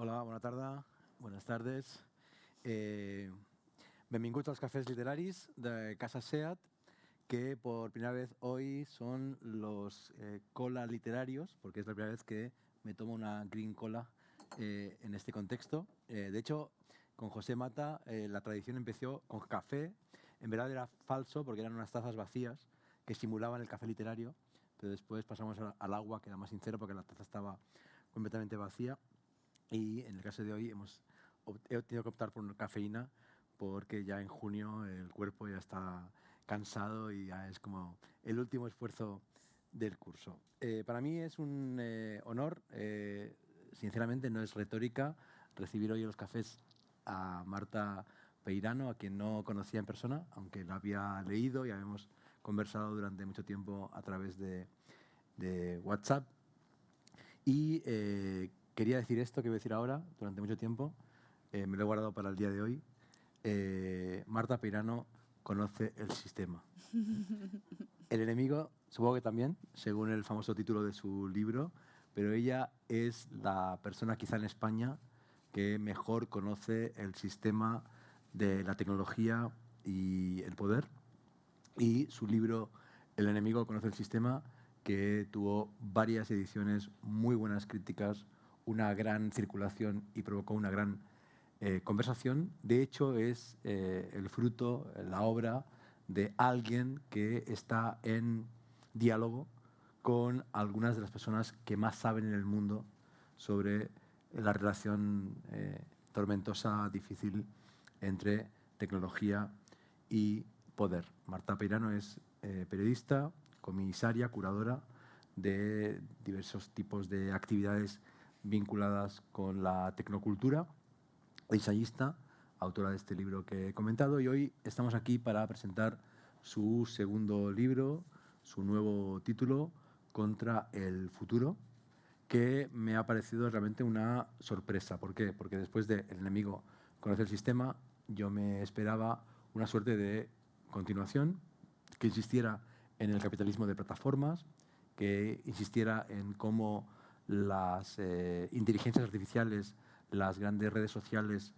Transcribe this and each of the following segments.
Hola, bona tarda, buenas tardes. Benvinguts als Cafés Literaris de Casa SEAT, que por primera vez hoy son los cola literarios, porque es la primera vez que me tomo una green cola en este contexto. De hecho, con José Mata la tradición empezó con café. En verdad era falso porque eran unas tazas vacías que simulaban el café literario, pero después pasamos al agua, que era más sincero porque la taza estaba completamente vacía. Y en el caso de hoy he tenido que optar por una cafeína porque ya en junio el cuerpo ya está cansado y ya es como el último esfuerzo del curso. Para mí es un honor, sinceramente no es retórica, recibir hoy en los cafés a Marta Peirano, a quien no conocía en persona, aunque la había leído y habíamos conversado durante mucho tiempo a través de WhatsApp. Y quería decir esto que voy a decir ahora, durante mucho tiempo, me lo he guardado para el día de hoy. Marta Peirano conoce el sistema. El enemigo, supongo que también, según el famoso título de su libro, pero ella es la persona quizá en España que mejor conoce el sistema de la tecnología y el poder. Y su libro El enemigo conoce el sistema, que tuvo varias ediciones, muy buenas críticas, una gran circulación y provocó una gran conversación. De hecho, es el fruto, la obra de alguien que está en diálogo con algunas de las personas que más saben en el mundo sobre la relación tormentosa, difícil entre tecnología y poder. Marta Peirano es periodista, comisaria, curadora de diversos tipos de actividades vinculadas con la tecnocultura, ensayista, autora de este libro que he comentado, y hoy estamos aquí para presentar su segundo libro, su nuevo título, Contra el futuro, que me ha parecido realmente una sorpresa. ¿Por qué? Porque después de El enemigo conoce el sistema, yo me esperaba una suerte de continuación que insistiera en el capitalismo de plataformas, que insistiera en cómo las inteligencias artificiales, las grandes redes sociales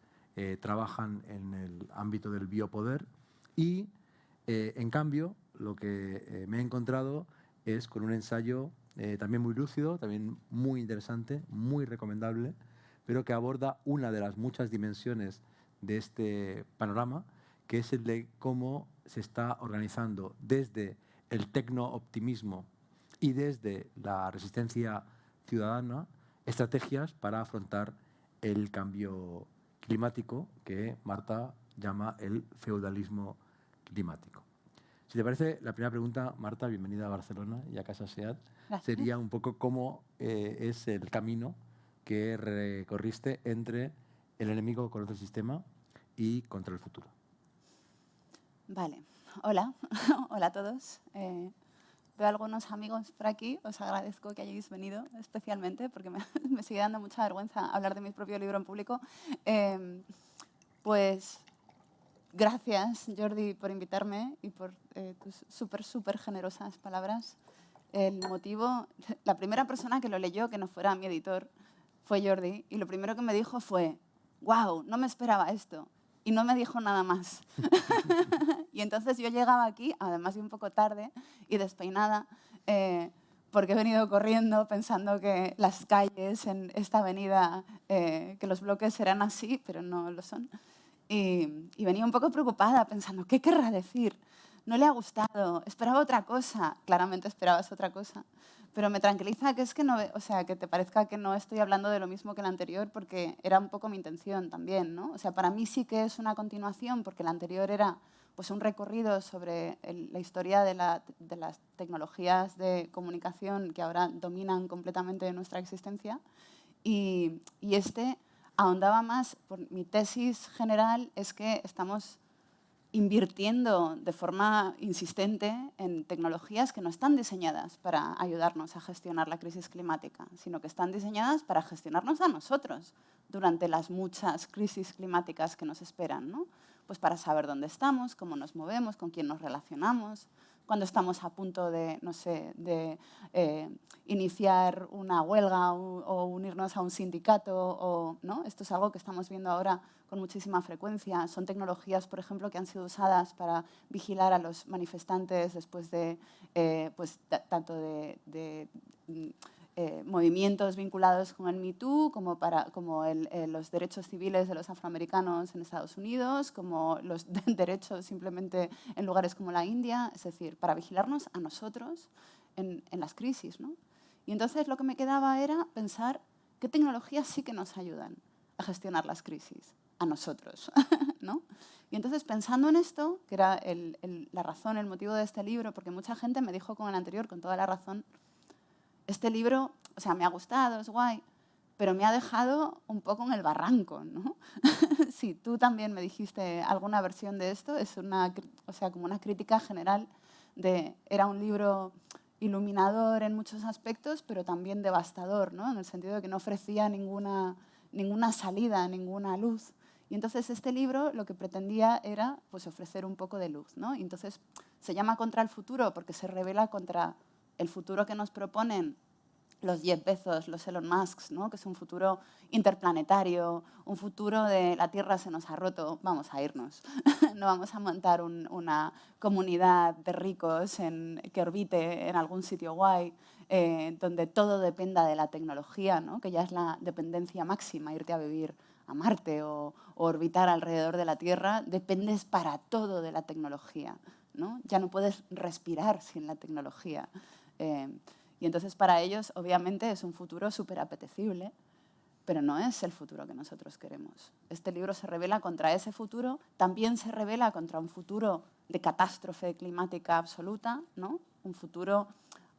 trabajan en el ámbito del biopoder y, en cambio, lo que me he encontrado es con un ensayo también muy lúcido, también muy interesante, muy recomendable, pero que aborda una de las muchas dimensiones de este panorama, que es el de cómo se está organizando desde el tecno-optimismo y desde la resistencia ciudadana estrategias para afrontar el cambio climático que Marta llama el feudalismo climático. Si te parece, la primera pregunta, Marta, bienvenida a Barcelona y a Casa SEAT, sería un poco cómo es el camino que recorriste entre El enemigo conoce el sistema y Contra el futuro. Vale, hola, hola a todos. Veo algunos amigos por aquí, os agradezco que hayáis venido especialmente porque me sigue dando mucha vergüenza hablar de mi propio libro en público. Pues gracias, Jordi, por invitarme y por tus súper generosas palabras. El motivo, la primera persona que lo leyó, que no fuera mi editor, fue Jordi, y lo primero que me dijo fue, wow, no me esperaba esto. Y no me dijo nada más. Y entonces yo llegaba aquí, además de un poco tarde y despeinada, porque he venido corriendo pensando que las calles en esta avenida, que los bloques serán así, pero no lo son. Y venía un poco preocupada pensando, ¿qué querrá decir? No le ha gustado, esperaba otra cosa. Claramente esperabas otra cosa. Pero me tranquiliza que es que no, o sea, que te parezca que no estoy hablando de lo mismo que el anterior, porque era un poco mi intención también, ¿no? O sea, para mí sí que es una continuación, porque el anterior era pues un recorrido sobre la historia de las tecnologías de comunicación que ahora dominan completamente nuestra existencia. Y este ahondaba más, por mi tesis general es que estamos invirtiendo de forma insistente en tecnologías que no están diseñadas para ayudarnos a gestionar la crisis climática, sino que están diseñadas para gestionarnos a nosotros durante las muchas crisis climáticas que nos esperan, ¿no? Pues para saber dónde estamos, cómo nos movemos, con quién nos relacionamos, cuando estamos a punto de, no sé, de iniciar una huelga o unirnos a un sindicato, o, ¿no? Esto es algo que estamos viendo ahora con muchísima frecuencia. Son tecnologías, por ejemplo, que han sido usadas para vigilar a los manifestantes después de, pues, tanto de movimientos vinculados con el Me Too, como los derechos civiles de los afroamericanos en Estados Unidos, como los derechos simplemente en lugares como la India, es decir, para vigilarnos a nosotros en las crisis, ¿no? Y entonces lo que me quedaba era pensar qué tecnologías sí que nos ayudan a gestionar las crisis, a nosotros, ¿no? Y entonces pensando en esto, que era la razón, el motivo de este libro, porque mucha gente me dijo con el anterior, con toda la razón, este libro, o sea, me ha gustado, es guay, pero me ha dejado un poco en el barranco, ¿no? Sí, tú también me dijiste alguna versión de esto, es o sea, como una crítica general de, era un libro iluminador en muchos aspectos, pero también devastador, ¿no? En el sentido de que no ofrecía ninguna salida, ninguna luz. Y entonces este libro lo que pretendía era, pues, ofrecer un poco de luz, ¿no? Y entonces se llama Contra el futuro porque se revela contra el futuro que nos proponen los Jeff Bezos, los Elon Musk, ¿no? Que es un futuro interplanetario, un futuro de la Tierra se nos ha roto, vamos a irnos. No vamos a montar una comunidad de ricos que orbite en algún sitio guay, donde todo dependa de la tecnología, ¿no? Que ya es la dependencia máxima, irte a vivir a Marte o orbitar alrededor de la Tierra, dependes para todo de la tecnología, ¿no? Ya no puedes respirar sin la tecnología. Y entonces para ellos, obviamente, es un futuro súper apetecible, pero no es el futuro que nosotros queremos. Este libro se revela contra ese futuro, también se revela contra un futuro de catástrofe climática absoluta, ¿no? Un futuro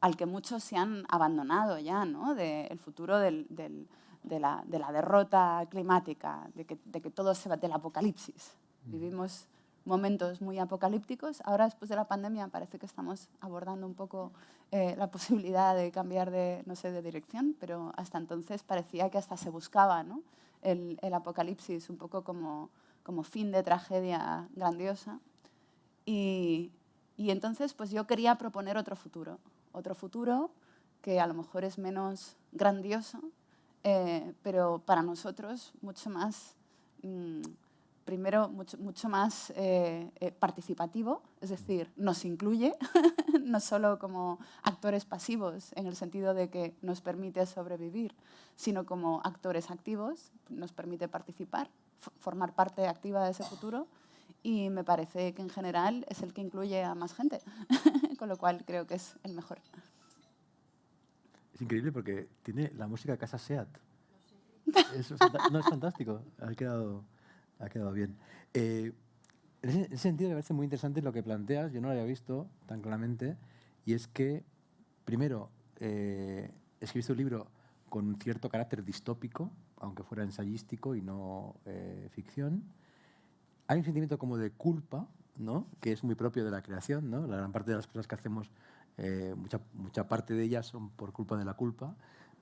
al que muchos se han abandonado ya, ¿no? El futuro de la derrota climática, de que todo se va, del apocalipsis. Vivimos momentos muy apocalípticos. Ahora, después de la pandemia, parece que estamos abordando un poco la posibilidad de cambiar no sé, de dirección, pero hasta entonces parecía que hasta se buscaba, ¿no? el apocalipsis un poco como fin de tragedia grandiosa. Y entonces pues yo quería proponer otro futuro que a lo mejor es menos grandioso, pero para nosotros mucho más... primero, mucho más participativo, es decir, nos incluye, no solo como actores pasivos, en el sentido de que nos permite sobrevivir, sino como actores activos, nos permite participar, formar parte activa de ese futuro, y me parece que en general es el que incluye a más gente, con lo cual creo que es el mejor. Es increíble porque tiene la música Casa Seat. No, es fantástico, ha quedado bien. En ese sentido me parece muy interesante lo que planteas, yo no lo había visto tan claramente, y es que, primero, escribiste un libro con un cierto carácter distópico, aunque fuera ensayístico y no ficción. Hay un sentimiento como de culpa, ¿no? Que es muy propio de la creación, ¿no? La gran parte de las cosas que hacemos, mucha parte de ellas son por culpa de la culpa,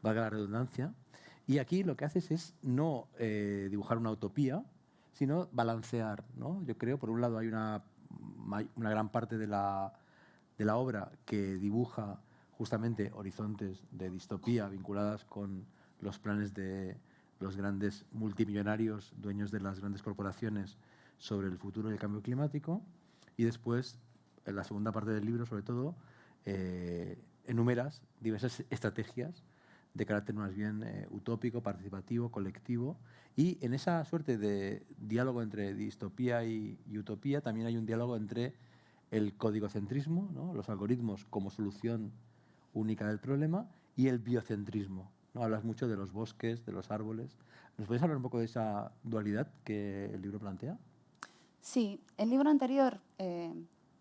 valga la redundancia. Y aquí lo que haces es no dibujar una utopía, sino balancear, ¿no? Yo creo, por un lado, hay una gran parte de la obra que dibuja justamente horizontes de distopía vinculadas con los planes de los grandes multimillonarios, dueños de las grandes corporaciones, sobre el futuro del cambio climático. Y después, en la segunda parte del libro, sobre todo, enumeras diversas estrategias de carácter más bien utópico, participativo, colectivo. Y en esa suerte de diálogo entre distopía y utopía también hay un diálogo entre el códigocentrismo, ¿no? Los algoritmos como solución única del problema, y el biocentrismo, ¿no? Hablas mucho de los bosques, de los árboles. ¿Nos puedes hablar un poco de esa dualidad que el libro plantea? Sí, el libro anterior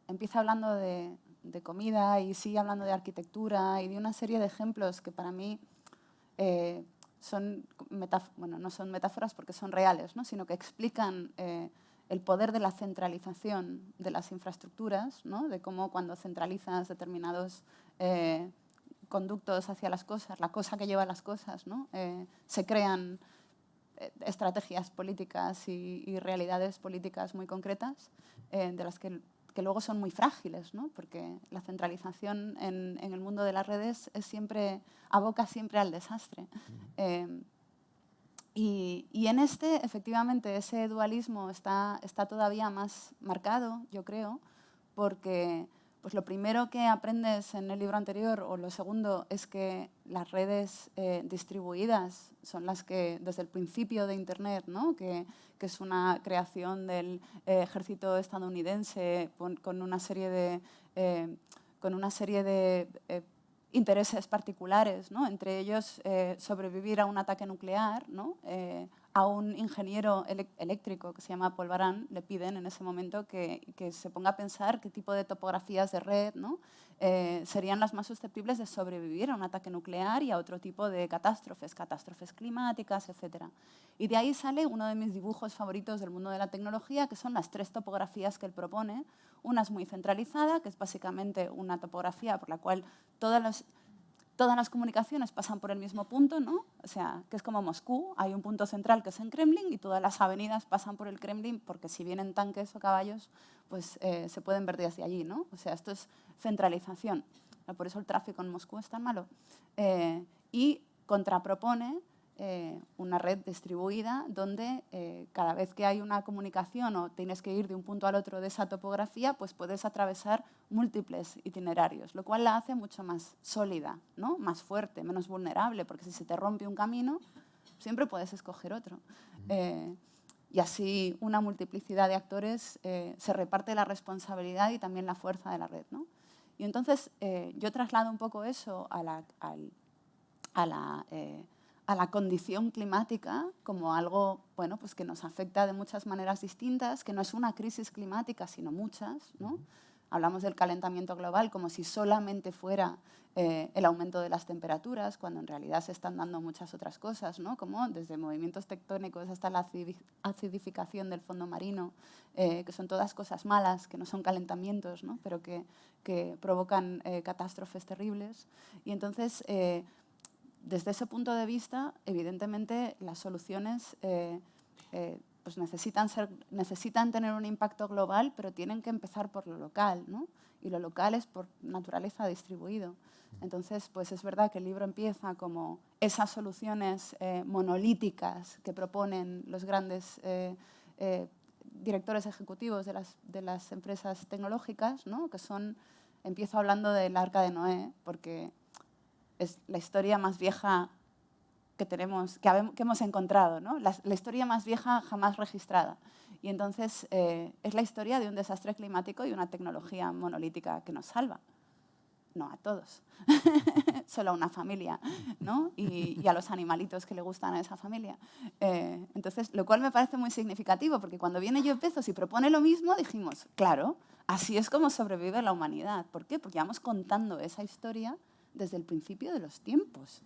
empieza hablando de comida y sigue hablando de arquitectura y de una serie de ejemplos que para mí son no son metáforas porque son reales, ¿no? Sino que explican el poder de la centralización de las infraestructuras, ¿no? De cómo cuando centralizas determinados conductos hacia las cosas, la cosa que lleva a las cosas, ¿no? Se crean estrategias políticas y realidades políticas muy concretas de las que que luego son muy frágiles, ¿no? Porque la centralización en el mundo de las redes aboca siempre al desastre. Y en efectivamente, ese dualismo está todavía más marcado, yo creo, porque pues lo primero que aprendes en el libro anterior, o lo segundo, es que las redes distribuidas son las que, desde el principio de Internet, ¿no? que es una creación del ejército estadounidense con una serie de intereses particulares, ¿no? Entre ellos sobrevivir a un ataque nuclear, ¿no? A un ingeniero eléctrico que se llama Paul Baran le piden en ese momento que se ponga a pensar qué tipo de topografías de red, ¿no? Serían las más susceptibles de sobrevivir a un ataque nuclear y a otro tipo de catástrofes climáticas, etc. Y de ahí sale uno de mis dibujos favoritos del mundo de la tecnología, que son las 3 topografías que él propone. Una es muy centralizada, que es básicamente una topografía por la cual todas las comunicaciones pasan por el mismo punto, ¿no? O sea, que es como Moscú, hay un punto central que es en Kremlin y todas las avenidas pasan por el Kremlin porque si vienen tanques o caballos, pues se pueden ver desde allí, ¿no? O sea, esto es centralización. Por eso el tráfico en Moscú es tan malo. Y contrapropone una red distribuida donde cada vez que hay una comunicación o tienes que ir de un punto al otro de esa topografía, pues puedes atravesar múltiples itinerarios, lo cual la hace mucho más sólida, ¿no? Más fuerte, menos vulnerable, porque si se te rompe un camino, siempre puedes escoger otro. Y así una multiplicidad de actores se reparte la responsabilidad y también la fuerza de la red, ¿no? Y entonces yo traslado un poco eso a la condición climática como algo, bueno, pues que nos afecta de muchas maneras distintas, que no es una crisis climática, sino muchas, ¿no? Hablamos del calentamiento global como si solamente fuera el aumento de las temperaturas, cuando en realidad se están dando muchas otras cosas, ¿no? Como desde movimientos tectónicos hasta la acidificación del fondo marino, que son todas cosas malas, que no son calentamientos, ¿no? Pero que provocan catástrofes terribles. Y entonces, desde ese punto de vista, evidentemente, las soluciones pues necesitan tener un impacto global, pero tienen que empezar por lo local, ¿no? Y lo local es por naturaleza distribuido. Entonces, pues es verdad que el libro empieza como esas soluciones monolíticas que proponen los grandes directores ejecutivos de las empresas tecnológicas, ¿no? Empiezo hablando del Arca de Noé, porque es la historia más vieja que hemos encontrado, ¿no? La historia más vieja jamás registrada. Y entonces es la historia de un desastre climático y una tecnología monolítica que nos salva. No a todos, solo a una familia, ¿no? Y a los animalitos que le gustan a esa familia. Entonces, lo cual me parece muy significativo, porque cuando viene Jeff Bezos y propone lo mismo, dijimos, claro, así es como sobrevive la humanidad. ¿Por qué? Porque vamos contando esa historia desde el principio de los tiempos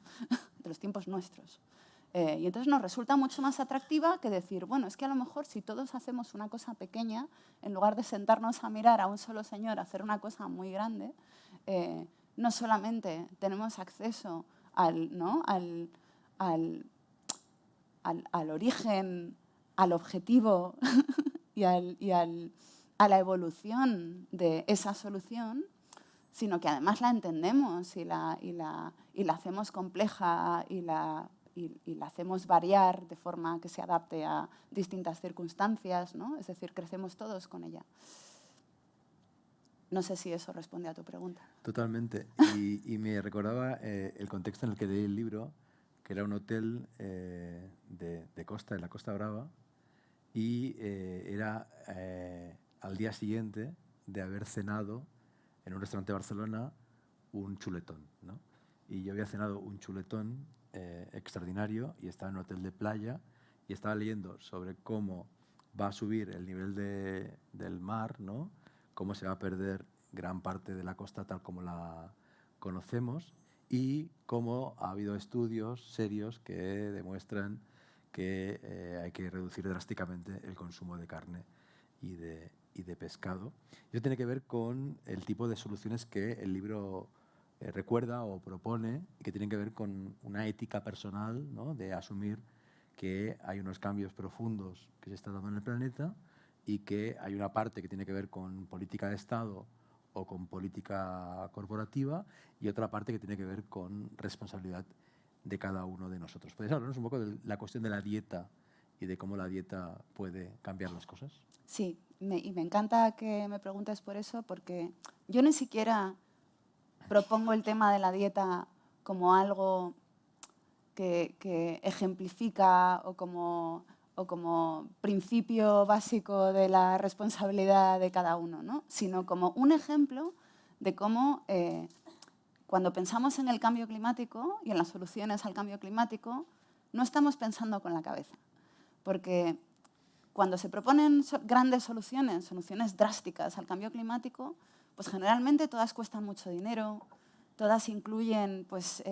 nuestros. Y entonces nos resulta mucho más atractiva que decir, bueno, es que a lo mejor si todos hacemos una cosa pequeña, en lugar de sentarnos a mirar a un solo señor hacer una cosa muy grande, no solamente tenemos acceso al origen, al objetivo y a la evolución de esa solución, sino que además la entendemos y la hacemos compleja y la hacemos variar de forma que se adapte a distintas circunstancias, ¿no? Es decir, crecemos todos con ella. No sé si eso responde a tu pregunta. Totalmente. Y me recordaba el contexto en el que leí el libro, que era un hotel de costa, en la Costa Brava, y era al día siguiente de haber cenado en un restaurante de Barcelona un chuletón, ¿no? Y yo había cenado un chuletón extraordinario y estaba en un hotel de playa y estaba leyendo sobre cómo va a subir el nivel del mar, ¿no? Cómo se va a perder gran parte de la costa tal como la conocemos y cómo ha habido estudios serios que demuestran que hay que reducir drásticamente el consumo de carne y de pescado. Eso tiene que ver con el tipo de soluciones que el libro recuerda o propone y que tienen que ver con una ética personal, ¿no? De asumir que hay unos cambios profundos que se están dando en el planeta y que hay una parte que tiene que ver con política de Estado o con política corporativa y otra parte que tiene que ver con responsabilidad de cada uno de nosotros. ¿Puedes hablarnos un poco de la cuestión de la dieta y de cómo la dieta puede cambiar las cosas? Sí, y me encanta que me preguntes por eso, porque yo ni siquiera propongo el tema de la dieta como algo que ejemplifica o como principio básico de la responsabilidad de cada uno, ¿no? Sino como un ejemplo de cómo cuando pensamos en el cambio climático y en las soluciones al cambio climático, no estamos pensando con la cabeza. Porque cuando se proponen grandes soluciones, soluciones drásticas al cambio climático, pues generalmente todas cuestan mucho dinero, todas incluyen pues,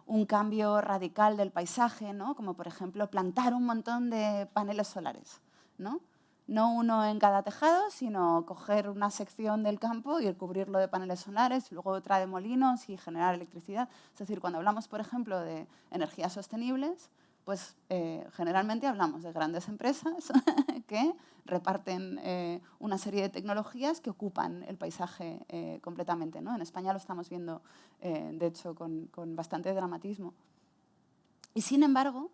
un cambio radical del paisaje, ¿no? Como por ejemplo plantar un montón de paneles solares, ¿no? No uno en cada tejado, sino coger una sección del campo y cubrirlo de paneles solares, y luego otra de molinos y generar electricidad. Es decir, cuando hablamos, por ejemplo, de energías sostenibles, pues generalmente hablamos de grandes empresas que reparten una serie de tecnologías que ocupan el paisaje completamente, ¿no? En España lo estamos viendo, de hecho, con bastante dramatismo. Y sin embargo,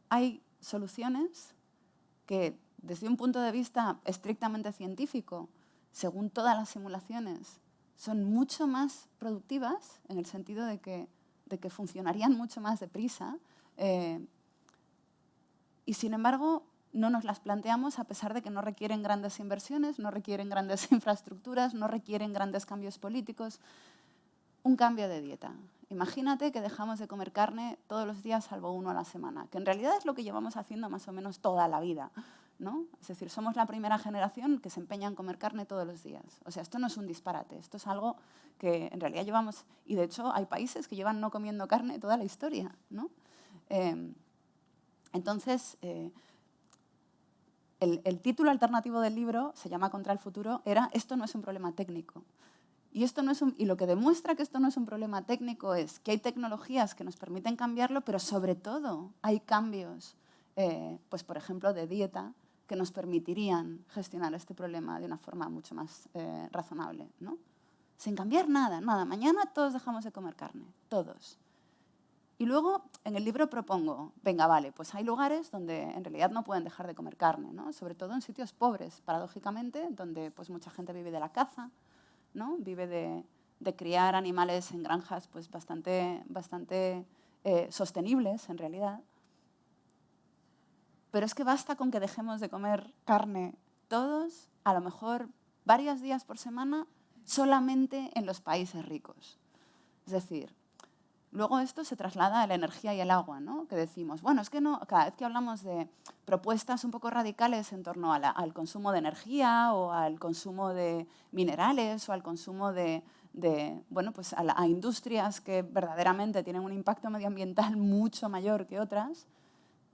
hay soluciones que, desde un punto de vista estrictamente científico, según todas las simulaciones, son mucho más productivas, en el sentido de que funcionarían mucho más deprisa, y sin embargo no nos las planteamos, a pesar de que no requieren grandes inversiones, no requieren grandes infraestructuras, no requieren grandes cambios políticos. Un cambio de dieta. Imagínate que dejamos de comer carne todos los días salvo uno a la semana, que en realidad es lo que llevamos haciendo más o menos toda la vida, ¿no? Es decir, somos la primera generación que se empeña en comer carne todos los días. O sea, esto no es un disparate, esto es algo que en realidad llevamos, y de hecho hay países que llevan no comiendo carne toda la historia, ¿no? Entonces, el título alternativo del libro, se llama Contra el futuro, era «Esto no es un problema técnico». Y lo que demuestra que esto no es un problema técnico es que hay tecnologías que nos permiten cambiarlo, pero sobre todo hay cambios, pues por ejemplo, de dieta, que nos permitirían gestionar este problema de una forma mucho más razonable, ¿no? Sin cambiar nada, nada. Mañana todos dejamos de comer carne, todos. Y luego en el libro propongo, venga, vale, pues hay lugares donde en realidad no pueden dejar de comer carne, ¿no? Sobre todo en sitios pobres, paradójicamente, donde pues mucha gente vive de la caza, ¿no? Vive de criar animales en granjas pues bastante sostenibles, en realidad. Pero es que basta con que dejemos de comer carne todos, a lo mejor varios días por semana, solamente en los países ricos. Es decir, luego esto se traslada a la energía y el agua, ¿no? Que decimos, bueno, es que no, cada vez que hablamos de propuestas un poco radicales en torno al consumo de energía o al consumo de minerales o al consumo bueno, pues a industrias que verdaderamente tienen un impacto medioambiental mucho mayor que otras,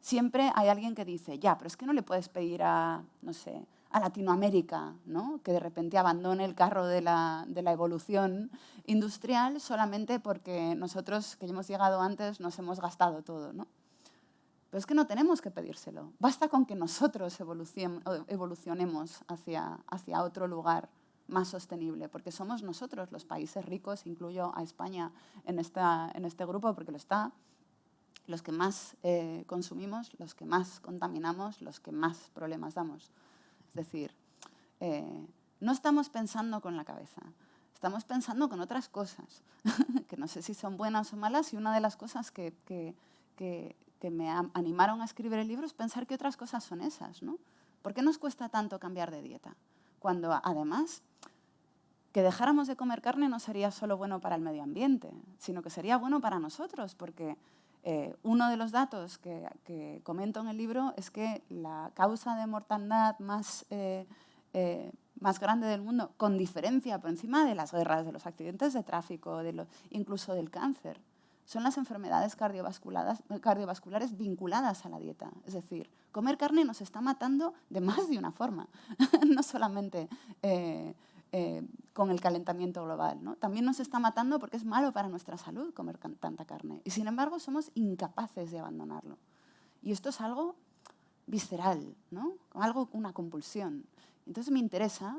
siempre hay alguien que dice, ya, pero es que no le puedes pedir a, no sé, a Latinoamérica, ¿no? Que de repente abandone el carro de la evolución industrial solamente porque nosotros, que ya hemos llegado antes, nos hemos gastado todo, ¿no? Pero es que no tenemos que pedírselo. Basta con que nosotros evolucionemos hacia otro lugar más sostenible, porque somos nosotros los países ricos, incluyo a España en este grupo porque lo está, los que más consumimos, los que más contaminamos, los que más problemas damos. Es decir, no estamos pensando con la cabeza, estamos pensando con otras cosas, que no sé si son buenas o malas, y una de las cosas que me animaron a escribir el libro es pensar qué otras cosas son esas, ¿no? ¿Por qué nos cuesta tanto cambiar de dieta? Cuando además que dejáramos de comer carne no sería solo bueno para el medio ambiente, sino que sería bueno para nosotros, porque uno de los datos que comento en el libro es que la causa de mortandad más grande del mundo, con diferencia por encima de las guerras, de los accidentes de tráfico, incluso del cáncer, son las enfermedades cardiovasculares vinculadas a la dieta. Es decir, comer carne nos está matando de más de una forma, no solamente con el calentamiento global, ¿no? También nos está matando porque es malo para nuestra salud comer tanta carne. Y sin embargo somos incapaces de abandonarlo. Y esto es algo visceral, ¿no? Algo, una compulsión. Entonces me interesa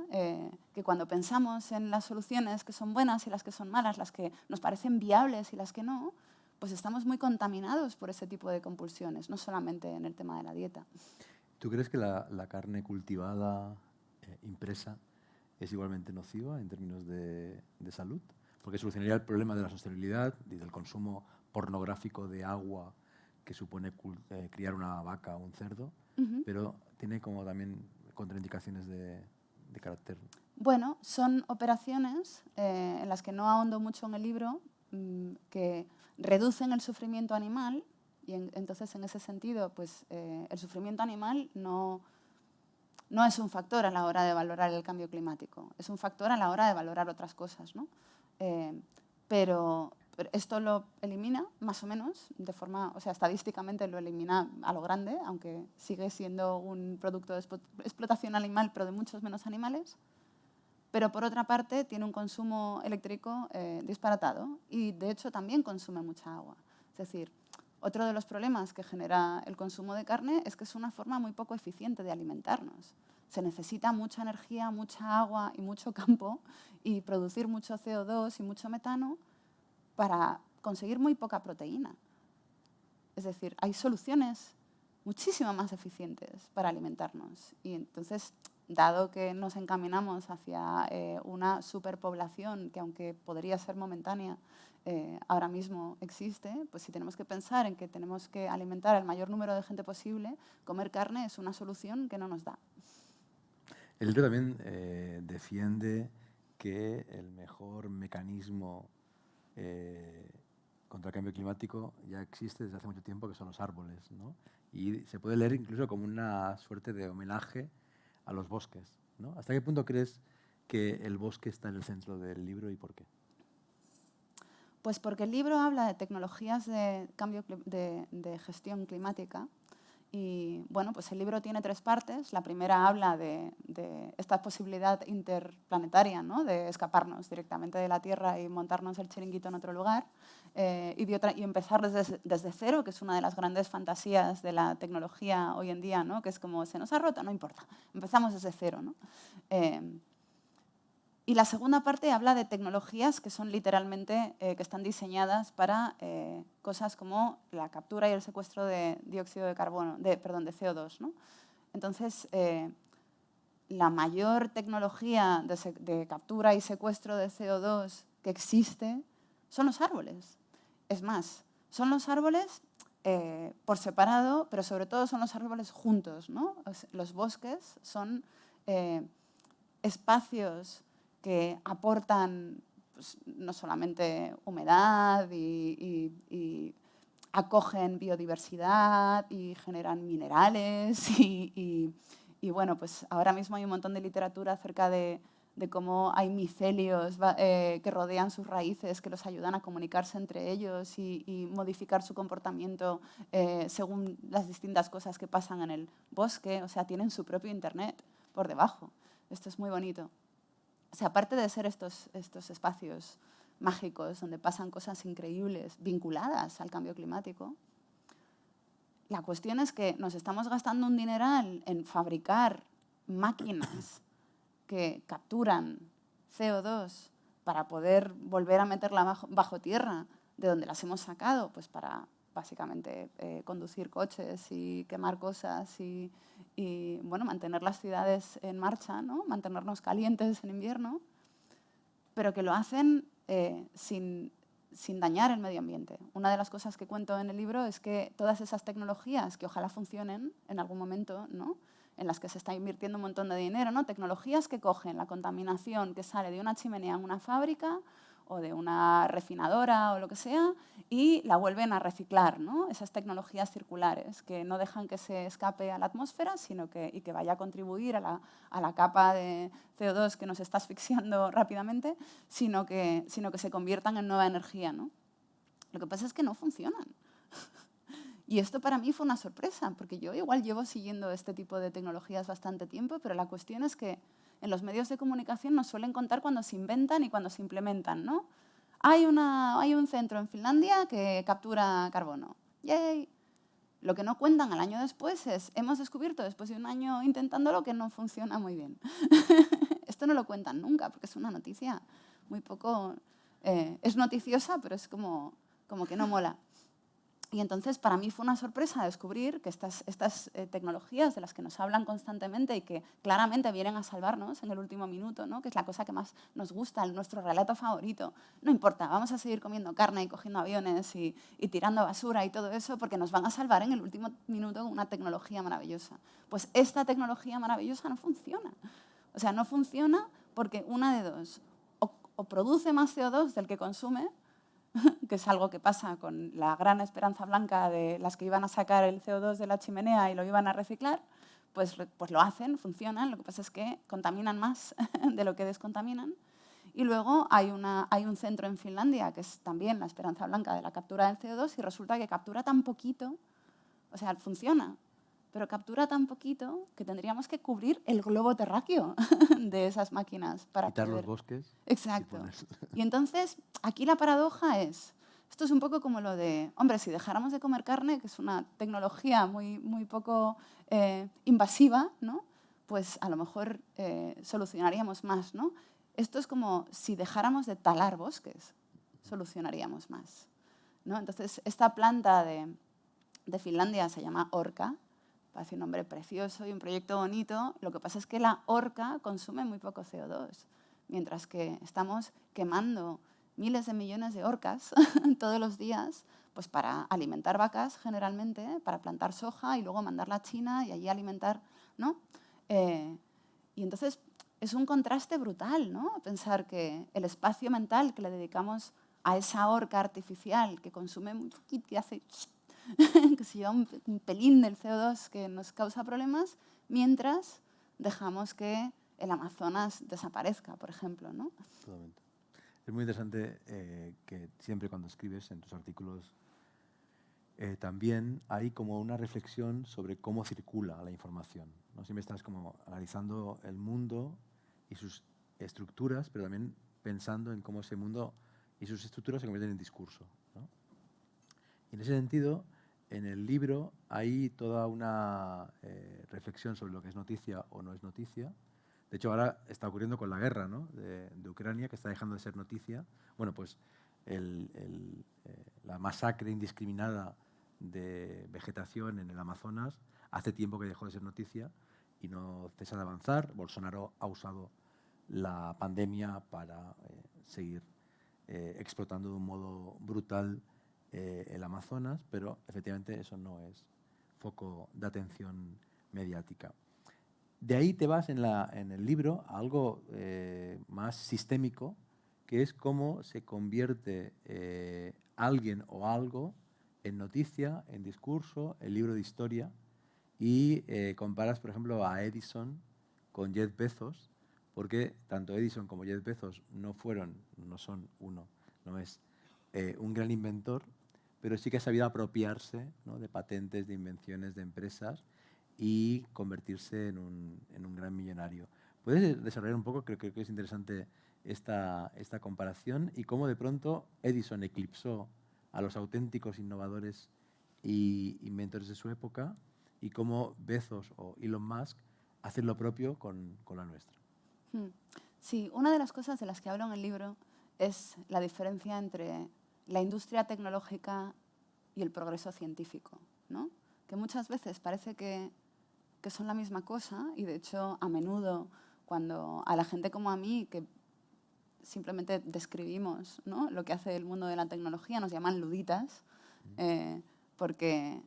que cuando pensamos en las soluciones que son buenas y las que son malas, las que nos parecen viables y las que no, pues estamos muy contaminados por ese tipo de compulsiones, no solamente en el tema de la dieta. ¿Tú crees que la carne cultivada, impresa, es igualmente nociva en términos de salud? Porque solucionaría el problema de la sostenibilidad y del consumo pornográfico de agua que supone criar una vaca o un cerdo, pero tiene como también contraindicaciones de carácter. Bueno, son operaciones en las que no ahondo mucho en el libro, que reducen el sufrimiento animal y entonces en ese sentido pues, el sufrimiento animal no es un factor a la hora de valorar el cambio climático, es un factor a la hora de valorar otras cosas, ¿no? Pero esto lo elimina, más o menos, de forma, o sea, estadísticamente lo elimina a lo grande, aunque sigue siendo un producto de explotación animal, pero de muchos menos animales. Pero por otra parte tiene un consumo eléctrico disparatado y de hecho también consume mucha agua. Es decir, otro de los problemas que genera el consumo de carne es que es una forma muy poco eficiente de alimentarnos. Se necesita mucha energía, mucha agua y mucho campo y producir mucho CO2 y mucho metano para conseguir muy poca proteína. Es decir, hay soluciones muchísimo más eficientes para alimentarnos y entonces, dado que nos encaminamos hacia una superpoblación que, aunque podría ser momentánea, ahora mismo existe, pues si tenemos que pensar en que tenemos que alimentar al mayor número de gente posible, comer carne es una solución que no nos da. El libro también defiende que el mejor mecanismo contra el cambio climático ya existe desde hace mucho tiempo, que son los árboles, ¿no? Y se puede leer incluso como una suerte de homenaje a los bosques, ¿no? ¿Hasta qué punto crees que el bosque está en el centro del libro y por qué? Pues porque el libro habla de tecnologías de cambio de gestión climática y bueno, pues el libro tiene 3 partes. La primera habla de esta posibilidad interplanetaria, ¿no? De escaparnos directamente de la Tierra y montarnos el chiringuito en otro lugar y empezar desde cero, que es una de las grandes fantasías de la tecnología hoy en día, ¿no? Que es como, se nos ha roto, no importa, empezamos desde cero, ¿no? Y la segunda parte habla de tecnologías que son literalmente, que están diseñadas para cosas como la captura y el secuestro de dióxido de carbono, de CO2, ¿no? Entonces, la mayor tecnología de captura y secuestro de CO2 que existe son los árboles. Es más, son los árboles por separado, pero sobre todo son los árboles juntos, ¿no? Los bosques son espacios que aportan pues, no solamente humedad y acogen biodiversidad y generan minerales y bueno, pues ahora mismo hay un montón de literatura acerca de cómo hay micelios que rodean sus raíces, que los ayudan a comunicarse entre ellos y modificar su comportamiento según las distintas cosas que pasan en el bosque. O sea, tienen su propio internet por debajo. Esto es muy bonito. O sea, aparte de ser estos espacios mágicos donde pasan cosas increíbles vinculadas al cambio climático, la cuestión es que nos estamos gastando un dineral en fabricar máquinas que capturan CO2 para poder volver a meterla bajo tierra, de donde las hemos sacado, pues para básicamente conducir coches y quemar cosas y bueno, mantener las ciudades en marcha, ¿no? Mantenernos calientes en invierno, pero que lo hacen sin dañar el medio ambiente. Una de las cosas que cuento en el libro es que todas esas tecnologías que ojalá funcionen en algún momento, ¿no? En las que se está invirtiendo un montón de dinero, ¿no? Tecnologías que cogen la contaminación que sale de una chimenea en una fábrica o de una refinadora o lo que sea y la vuelven a reciclar, ¿no? Esas tecnologías circulares que no dejan que se escape a la atmósfera y que vaya a contribuir a la capa de CO2 que nos está asfixiando rápidamente, sino que se conviertan en nueva energía, ¿no? Lo que pasa es que no funcionan. Y esto para mí fue una sorpresa, porque yo igual llevo siguiendo este tipo de tecnologías bastante tiempo, pero la cuestión es que en los medios de comunicación nos suelen contar cuando se inventan y cuando se implementan, ¿no? Hay un centro en Finlandia que captura carbono. ¡Yay! Lo que no cuentan al año después es, hemos descubierto después de un año intentándolo que no funciona muy bien. Esto no lo cuentan nunca, porque es una noticia muy poco... es noticiosa, pero es como que no mola. Y entonces para mí fue una sorpresa descubrir que estas tecnologías de las que nos hablan constantemente y que claramente vienen a salvarnos en el último minuto, ¿no? Que es la cosa que más nos gusta, nuestro relato favorito. No importa, vamos a seguir comiendo carne y cogiendo aviones y tirando basura y todo eso porque nos van a salvar en el último minuto con una tecnología maravillosa. Pues esta tecnología maravillosa no funciona. O sea, no funciona porque una de dos, o produce más CO2 del que consume, que es algo que pasa con la gran esperanza blanca de las que iban a sacar el CO2 de la chimenea y lo iban a reciclar, pues lo hacen, funcionan, lo que pasa es que contaminan más de lo que descontaminan. Y luego hay un centro en Finlandia, que es también la esperanza blanca de la captura del CO2, y resulta que captura tan poquito, o sea, funciona, pero captura tan poquito que tendríamos que cubrir el globo terráqueo de esas máquinas para quitar poder... los bosques. Exacto. Y entonces, aquí la paradoja es, esto es un poco como lo de, hombre, si dejáramos de comer carne, que es una tecnología muy, muy poco invasiva, ¿no? Pues a lo mejor solucionaríamos más, ¿no? Esto es como si dejáramos de talar bosques, solucionaríamos más, ¿no? Entonces, esta planta de Finlandia se llama Orca, parece un nombre precioso y un proyecto bonito. Lo que pasa es que la Orca consume muy poco CO2, mientras que estamos quemando miles de millones de orcas todos los días pues para alimentar vacas generalmente, para plantar soja y luego mandarla a China y allí alimentar, ¿no? Y entonces es un contraste brutal, ¿no? Pensar que el espacio mental que le dedicamos a esa orca artificial que consume muy poquito, que hace que se lleva un pelín del CO2 que nos causa problemas, mientras dejamos que el Amazonas desaparezca, por ejemplo, ¿no? Totalmente. Es muy interesante que siempre cuando escribes en tus artículos también hay como una reflexión sobre cómo circula la información, ¿no? Siempre estás como analizando el mundo y sus estructuras, pero también pensando en cómo ese mundo y sus estructuras se convierten en discurso, ¿no? Y en ese sentido, en el libro hay toda una reflexión sobre lo que es noticia o no es noticia. De hecho, ahora está ocurriendo con la guerra, ¿no? de Ucrania, que está dejando de ser noticia. Bueno, pues la masacre indiscriminada de vegetación en el Amazonas hace tiempo que dejó de ser noticia y no cesa de avanzar. Bolsonaro ha usado la pandemia para seguir explotando de un modo brutal el Amazonas, pero efectivamente eso no es foco de atención mediática. De ahí te vas en el libro a algo más sistémico, que es cómo se convierte alguien o algo en noticia, en discurso, en libro de historia, y comparas, por ejemplo, a Edison con Jeff Bezos, porque tanto Edison como Jeff Bezos no son no es un gran inventor, pero sí que ha sabido apropiarse, ¿no?, de patentes, de invenciones, de empresas y convertirse en un gran millonario. ¿Puedes desarrollar un poco? Creo que es interesante esta comparación y cómo de pronto Edison eclipsó a los auténticos innovadores y inventores de su época y cómo Bezos o Elon Musk hacen lo propio con la nuestra. Sí, una de las cosas de las que hablo en el libro es la diferencia entre la industria tecnológica y el progreso científico, ¿no? Que muchas veces parece que son la misma cosa y, de hecho, a menudo cuando a la gente como a mí, que simplemente describimos, ¿no?, lo que hace el mundo de la tecnología, nos llaman luditas, porque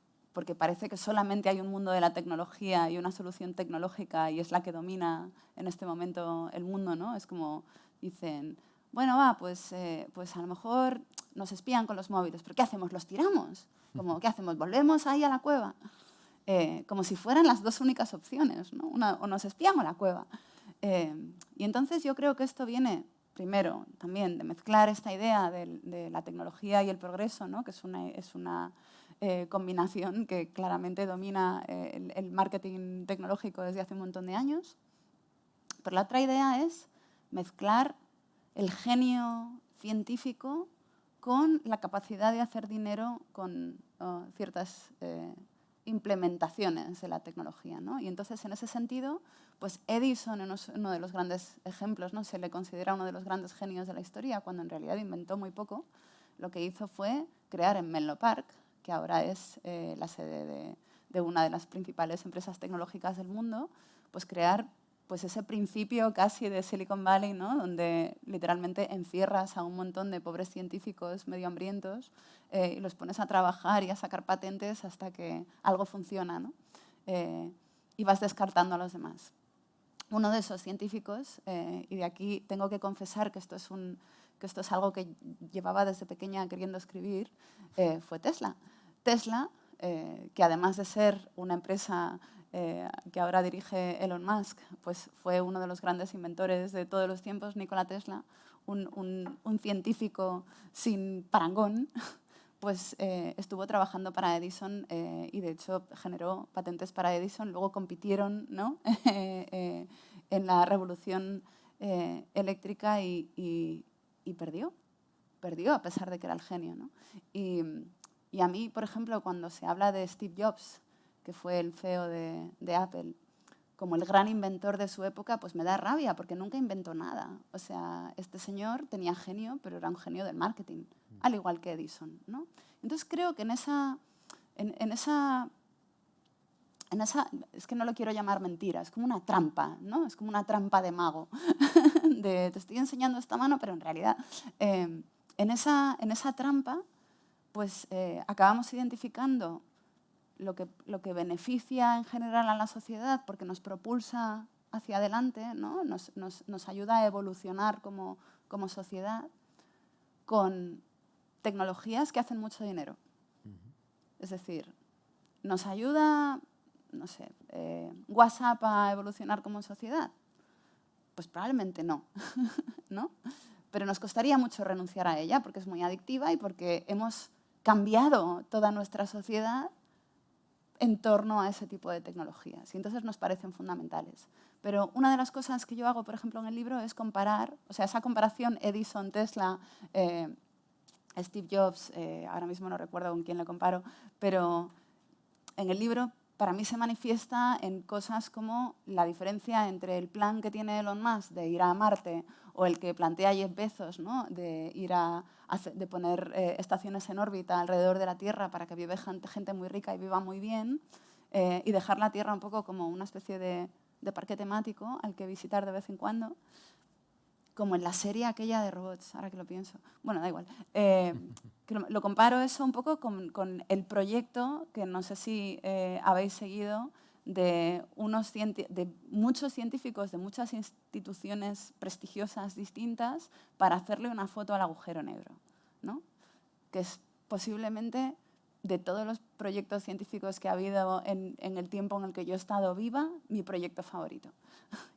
parece que solamente hay un mundo de la tecnología y una solución tecnológica y es la que domina en este momento el mundo, ¿no? Es como dicen, bueno, pues a lo mejor nos espían con los móviles, pero ¿qué hacemos? ¿Los tiramos? ¿Qué hacemos? ¿Volvemos ahí a la cueva? Como si fueran las dos únicas opciones, ¿no? o nos espían o la cueva. Y entonces yo creo que esto viene, primero, también de mezclar esta idea de la tecnología y el progreso, ¿no?, que es una combinación que claramente domina el marketing tecnológico desde hace un montón de años. Pero la otra idea es mezclar el genio científico con la capacidad de hacer dinero con ciertas implementaciones de la tecnología, ¿no? Y entonces, en ese sentido, pues Edison es uno de los grandes ejemplos, ¿no? Se le considera uno de los grandes genios de la historia, cuando en realidad inventó muy poco. Lo que hizo fue crear en Menlo Park, que ahora es la sede de una de las principales empresas tecnológicas del mundo, pues crear pues ese principio casi de Silicon Valley, ¿no? Donde literalmente encierras a un montón de pobres científicos medio hambrientos y los pones a trabajar y a sacar patentes hasta que algo funciona, ¿no? Y vas descartando a los demás. Uno de esos científicos, y de aquí tengo que confesar que esto es algo que llevaba desde pequeña queriendo escribir, fue Tesla. Tesla, que además de ser una empresa que ahora dirige Elon Musk, pues fue uno de los grandes inventores de todos los tiempos, Nikola Tesla, un científico sin parangón, pues estuvo trabajando para Edison y de hecho generó patentes para Edison. Luego compitieron, ¿no? En la revolución eléctrica y perdió a pesar de que era el genio, ¿no? Y a mí, por ejemplo, cuando se habla de Steve Jobs, que fue el CEO de Apple, como el gran inventor de su época, pues me da rabia, porque nunca inventó nada. O sea, este señor tenía genio, pero era un genio del marketing, al igual que Edison, ¿no? Entonces creo que en esa es que no lo quiero llamar mentira, es como una trampa, ¿no? Es como una trampa de mago, de te estoy enseñando esta mano, pero en realidad en esa trampa pues acabamos identificando lo que beneficia en general a la sociedad porque nos propulsa hacia adelante, ¿no? Nos ayuda a evolucionar como sociedad con tecnologías que hacen mucho dinero. Es decir, ¿nos ayuda, no sé, WhatsApp a evolucionar como sociedad? Pues probablemente no, ¿no? Pero nos costaría mucho renunciar a ella porque es muy adictiva y porque hemos cambiado toda nuestra sociedad en torno a ese tipo de tecnologías y entonces nos parecen fundamentales. Pero una de las cosas que yo hago, por ejemplo, en el libro es comparar, o sea, esa comparación Edison, Tesla, Steve Jobs, ahora mismo no recuerdo con quién le comparo, pero en el libro para mí se manifiesta en cosas como la diferencia entre el plan que tiene Elon Musk de ir a Marte o el que plantea Jeff Bezos, ¿no? De de poner estaciones en órbita alrededor de la Tierra para que viva gente muy rica y viva muy bien y dejar la Tierra un poco como una especie de parque temático al que visitar de vez en cuando, como en la serie aquella de robots, ahora que lo pienso. Bueno, da igual. Que lo comparo eso un poco con el proyecto que no sé si habéis seguido de muchos científicos de muchas instituciones prestigiosas distintas para hacerle una foto al agujero negro, ¿no? Que es posiblemente de todos los proyectos científicos que ha habido en el tiempo en el que yo he estado viva, mi proyecto favorito.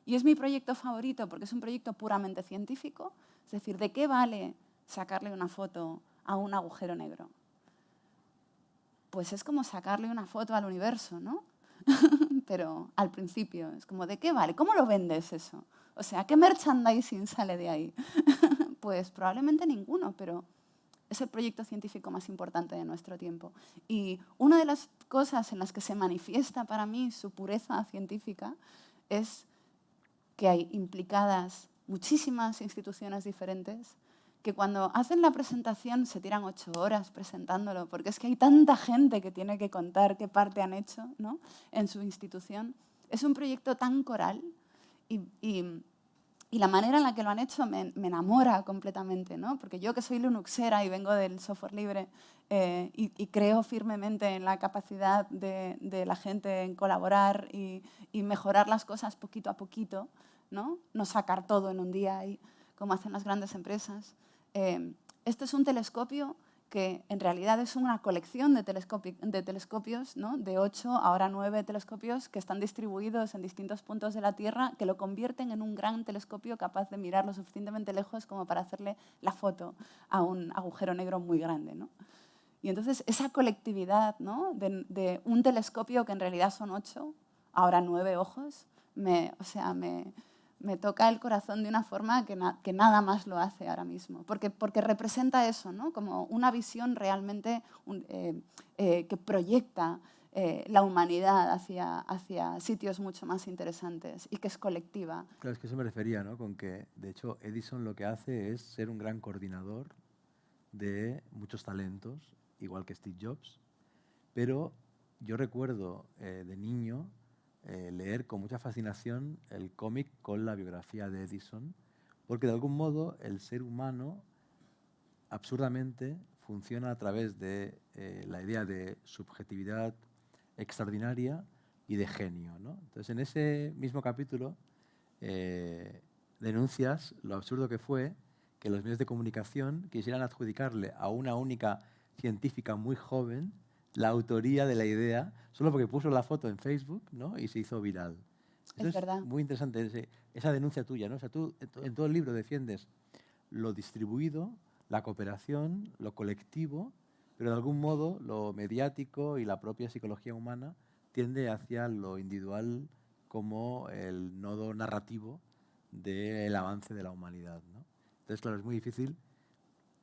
Y es mi proyecto favorito porque es un proyecto puramente científico, es decir, ¿de qué vale sacarle una foto a un agujero negro? Pues es como sacarle una foto al universo, ¿no? Pero al principio, es como, ¿de qué vale? ¿Cómo lo vendes eso? O sea, ¿qué merchandising sale de ahí? Pues probablemente ninguno, pero es el proyecto científico más importante de nuestro tiempo. Y una de las cosas en las que se manifiesta para mí su pureza científica es que hay implicadas muchísimas instituciones diferentes que cuando hacen la presentación se tiran 8 horas presentándolo, porque es que hay tanta gente que tiene que contar qué parte han hecho, ¿no? En su institución. Es un proyecto tan coral y la manera en la que lo han hecho me enamora completamente, ¿no? Porque yo que soy linuxera y vengo del software libre y creo firmemente en la capacidad de la gente en colaborar y mejorar las cosas poquito a poquito, ¿no? No sacar todo en un día, como hacen las grandes empresas. Este es un telescopio que en realidad es una colección de telescopios, ¿no? De 8, ahora 9 telescopios que están distribuidos en distintos puntos de la Tierra que lo convierten en un gran telescopio capaz de mirar lo suficientemente lejos como para hacerle la foto a un agujero negro muy grande, ¿no? Y entonces esa colectividad, ¿no? de un telescopio que en realidad son 8, ahora 9 ojos, me toca el corazón de una forma que nada más lo hace ahora mismo. Porque representa eso, ¿no? Como una visión realmente que proyecta la humanidad hacia sitios mucho más interesantes y que es colectiva. Claro, es que eso me refería, ¿no? Con que, de hecho, Edison lo que hace es ser un gran coordinador de muchos talentos, igual que Steve Jobs. Pero yo recuerdo de niño leer con mucha fascinación el cómic con la biografía de Edison, porque de algún modo el ser humano absurdamente funciona a través de la idea de subjetividad extraordinaria y de genio, ¿no? Entonces, en ese mismo capítulo denuncias lo absurdo que fue que los medios de comunicación quisieran adjudicarle a una única científica muy joven la autoría de la idea solo porque puso la foto en Facebook, ¿no? Y se hizo viral. Eso Es verdad. muy interesante, esa denuncia tuya, ¿no? O sea, tú en todo el libro defiendes lo distribuido, la cooperación, lo colectivo, pero de algún modo lo mediático y la propia psicología humana tiende hacia lo individual como el nodo narrativo del avance de la humanidad, ¿no? Entonces, claro, es muy difícil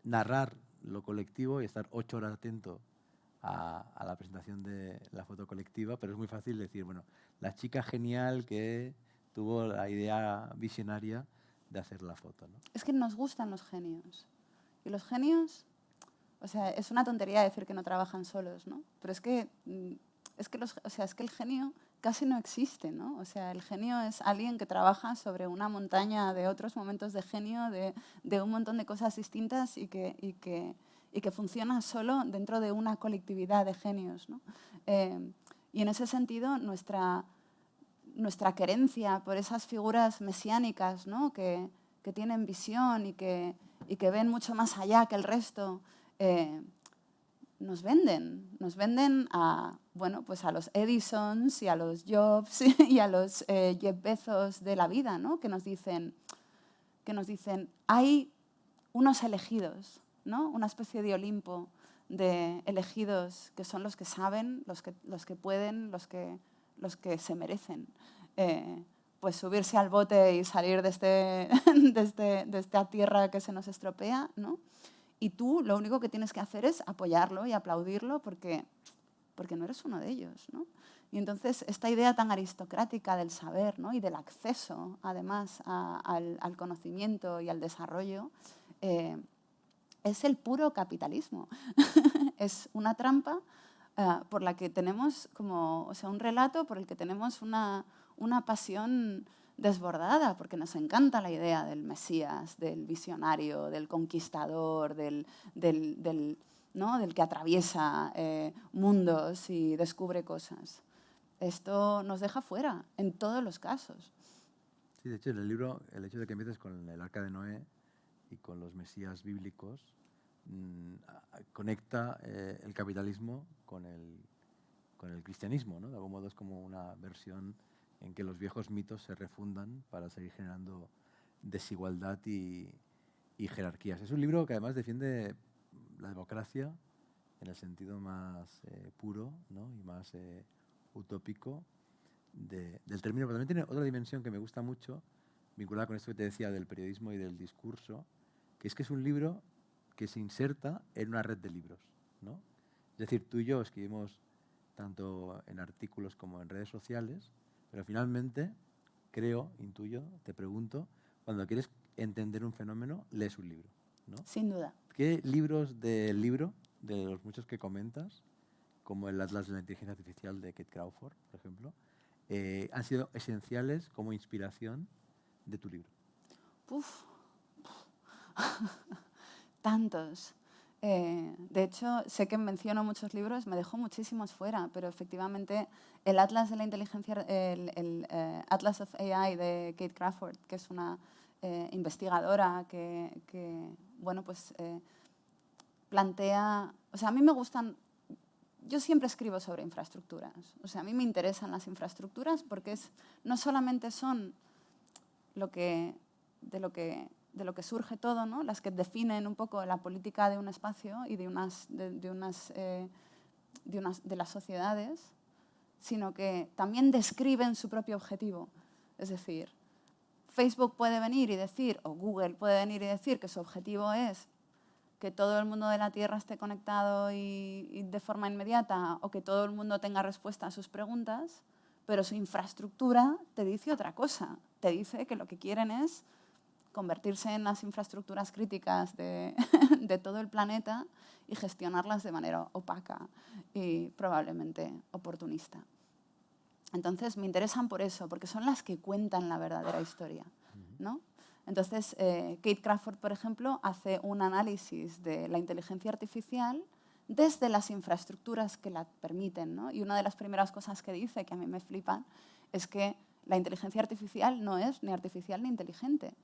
narrar lo colectivo y estar 8 horas atento a la presentación de la foto colectiva, pero es muy fácil decir, bueno, la chica genial que tuvo la idea visionaria de hacer la foto, ¿no? Es que nos gustan los genios. Y los genios, o sea, es una tontería decir que no trabajan solos, ¿no? Pero es que el genio casi no existe, ¿no? O sea, el genio es alguien que trabaja sobre una montaña de otros momentos de genio, de un montón de cosas distintas y que funciona solo dentro de una colectividad de genios, ¿no? Y en ese sentido, nuestra querencia por esas figuras mesiánicas, ¿no? que tienen visión y que ven mucho más allá que el resto, nos venden a, bueno, pues a los Edisons y a los Jobs y a los Jeff Bezos de la vida, ¿no? que nos dicen, hay unos elegidos, ¿no? Una especie de Olimpo de elegidos que son los que saben, los que pueden, los que se merecen. Pues subirse al bote y salir de esta tierra que se nos estropea, ¿no? Y tú lo único que tienes que hacer es apoyarlo y aplaudirlo porque no eres uno de ellos, ¿no? Y entonces esta idea tan aristocrática del saber, ¿no? Y del acceso, además, al conocimiento y al desarrollo, es el puro capitalismo. Es una trampa por la que tenemos un relato por el que tenemos una pasión desbordada, porque nos encanta la idea del Mesías, del visionario, del conquistador, del que atraviesa mundos y descubre cosas. Esto nos deja fuera, en todos los casos. Sí, de hecho, en el libro, el hecho de que empieces con el Arca de Noé y con los Mesías bíblicos conecta el capitalismo con el cristianismo, ¿no? De algún modo es como una versión en que los viejos mitos se refundan para seguir generando desigualdad y jerarquías. Es un libro que además defiende la democracia en el sentido más puro, ¿no? Y más utópico del término, pero también tiene otra dimensión que me gusta mucho, vinculada con esto que te decía del periodismo y del discurso, que es un libro que se inserta en una red de libros, ¿no? Es decir, tú y yo escribimos tanto en artículos como en redes sociales, pero finalmente creo, intuyo, te pregunto, cuando quieres entender un fenómeno, lees un libro, ¿no? Sin duda. ¿Qué libros del libro, de los muchos que comentas, como el Atlas de la Inteligencia Artificial de Kate Crawford, por ejemplo, han sido esenciales como inspiración de tu libro? Uf. Tantos. De hecho, sé que menciono muchos libros, me dejo muchísimos fuera, pero efectivamente el Atlas de la Inteligencia, el Atlas of AI de Kate Crawford, que es una investigadora que bueno, pues plantea... O sea, a mí me gustan... Yo siempre escribo sobre infraestructuras. O sea, a mí me interesan las infraestructuras porque no solamente son de lo que surge todo, ¿no? Las que definen un poco la política de un espacio y de las sociedades, sino que también describen su propio objetivo. Es decir, Facebook puede venir y decir, o Google puede venir y decir que su objetivo es que todo el mundo de la Tierra esté conectado y de forma inmediata, o que todo el mundo tenga respuesta a sus preguntas, pero su infraestructura te dice otra cosa. Te dice que lo que quieren es convertirse en las infraestructuras críticas de, de todo el planeta y gestionarlas de manera opaca y probablemente oportunista. Entonces, me interesan por eso, porque son las que cuentan la verdadera historia, ¿no? Entonces, Kate Crawford, por ejemplo, hace un análisis de la inteligencia artificial desde las infraestructuras que la permiten, ¿no? Y una de las primeras cosas que dice, que a mí me flipan, es que la inteligencia artificial no es ni artificial ni inteligente.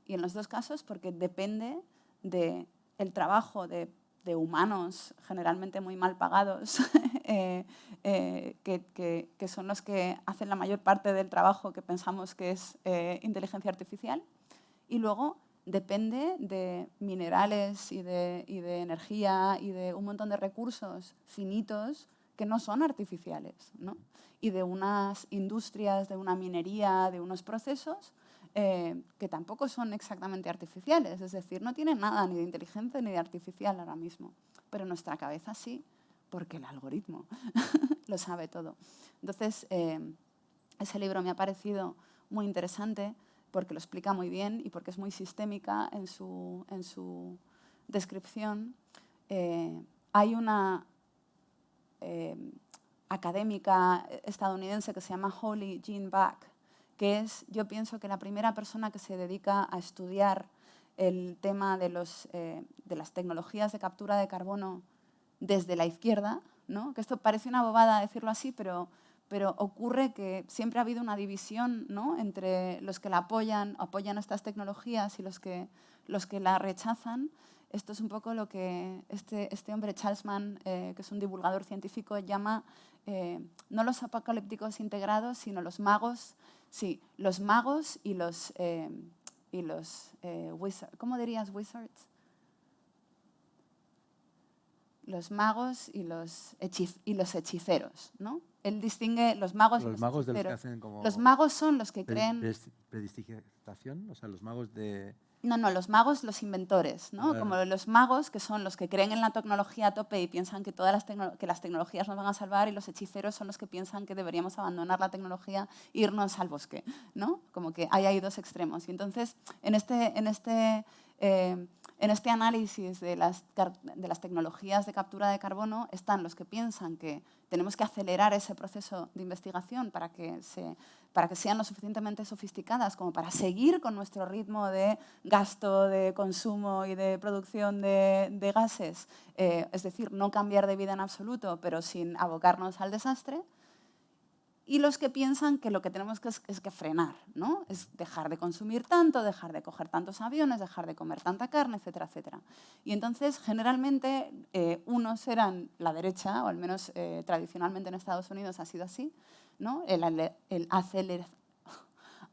Y en los dos casos, porque depende del trabajo de humanos generalmente muy mal pagados, que son los que hacen la mayor parte del trabajo que pensamos que es inteligencia artificial. Y luego depende de minerales y de energía y de un montón de recursos finitos que no son artificiales, ¿no? Y de unas industrias, de una minería, de unos procesos que tampoco son exactamente artificiales, es decir, no tienen nada ni de inteligente ni de artificial ahora mismo, pero nuestra cabeza sí, porque el algoritmo lo sabe todo. Entonces, ese libro me ha parecido muy interesante porque lo explica muy bien y porque es muy sistémica en su descripción. Hay una académica estadounidense que se llama Holly Jean Buck, que es, yo pienso que la primera persona que se dedica a estudiar el tema de las tecnologías de captura de carbono desde la izquierda, ¿no? Que esto parece una bobada decirlo así, pero ocurre que siempre ha habido una división, ¿no?, entre los que la apoyan estas tecnologías y los que la rechazan. Esto es un poco lo que este hombre, Charles Mann, que es un divulgador científico, llama no los apocalípticos integrados, sino los magos. Sí, los magos y los wizards. ¿Cómo dirías wizards? Los magos y los hechiceros, ¿no? Él distingue los magos y los magos hechiceros. De los que hacen como los magos son los que creen... Predistigitación, o sea, los magos de... No, los magos, los inventores, ¿no? Vale. Como los magos, que son los que creen en la tecnología a tope y piensan que que las tecnologías nos van a salvar, y los hechiceros son los que piensan que deberíamos abandonar la tecnología e irnos al bosque, ¿no? Como que hay ahí dos extremos. Y entonces, en este análisis de las tecnologías de captura de carbono están los que piensan que tenemos que acelerar ese proceso de investigación para que sean lo suficientemente sofisticadas como para seguir con nuestro ritmo de gasto, de consumo y de producción de gases. Es decir, no cambiar de vida en absoluto, pero sin abocarnos al desastre. Y los que piensan que lo que tenemos es que frenar, ¿no? Es dejar de consumir tanto, dejar de coger tantos aviones, dejar de comer tanta carne, etcétera, etcétera. Y entonces, generalmente, unos eran la derecha, o al menos tradicionalmente en Estados Unidos ha sido así, ¿no? El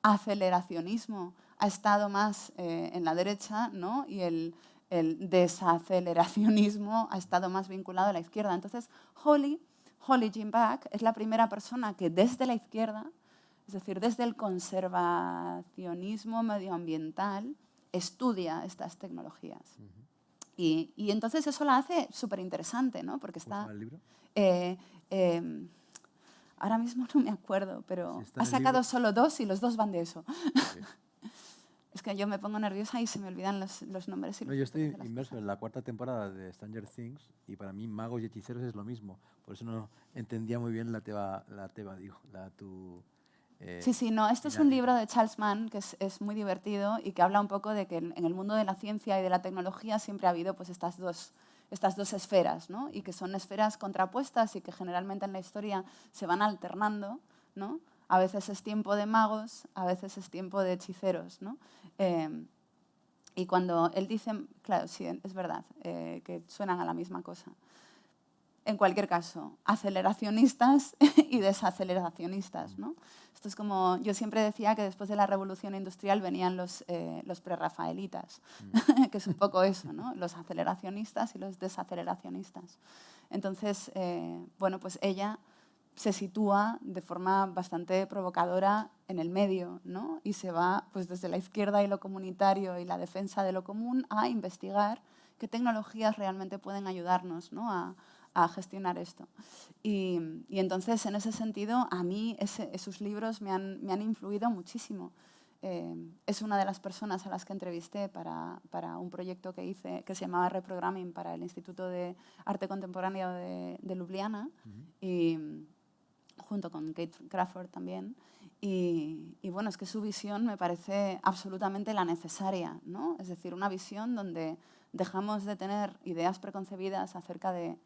aceleracionismo ha estado más en la derecha, ¿no? Y el desaceleracionismo ha estado más vinculado a la izquierda. Entonces, Holly Jean Buck es la primera persona que desde la izquierda, es decir, desde el conservacionismo medioambiental, estudia estas tecnologías. Y entonces eso la hace súper interesante, ¿no? Porque está... ¿Cómo se llama el libro? Ahora mismo no me acuerdo, pero ha sacado solo 2 y los 2 van de eso. Okay. Es que yo me pongo nerviosa y se me olvidan los nombres. Yo estoy inmerso en la 4ª temporada de Stranger Things y para mí magos y hechiceros es lo mismo. Por eso no entendía muy bien Sí, no, esto es un libro de Charles Mann que es muy divertido y que habla un poco de que en el mundo de la ciencia y de la tecnología siempre ha habido pues estas dos esferas, ¿no? Y que son esferas contrapuestas y que generalmente en la historia se van alternando, ¿no? A veces es tiempo de magos, a veces es tiempo de hechiceros, ¿no? Y cuando él dice, claro, sí, es verdad, que suenan a la misma cosa. En cualquier caso, aceleracionistas y desaceleracionistas, ¿no? Esto es como, yo siempre decía que después de la Revolución Industrial venían los prerrafaelitas, que es un poco eso, ¿no? Los aceleracionistas y los desaceleracionistas. Entonces, bueno, pues ella se sitúa de forma bastante provocadora en el medio, ¿no? Y se va pues, desde la izquierda y lo comunitario y la defensa de lo común a investigar qué tecnologías realmente pueden ayudarnos, ¿no? a gestionar esto. Y entonces, en ese sentido, a mí esos libros me han influido muchísimo. Es una de las personas a las que entrevisté para un proyecto que hice que se llamaba Reprogramming para el Instituto de Arte Contemporáneo de Ljubljana, y junto con Kate Crawford también. Y bueno, es que su visión me parece absolutamente la necesaria, ¿no? Es decir, una visión donde dejamos de tener ideas preconcebidas acerca de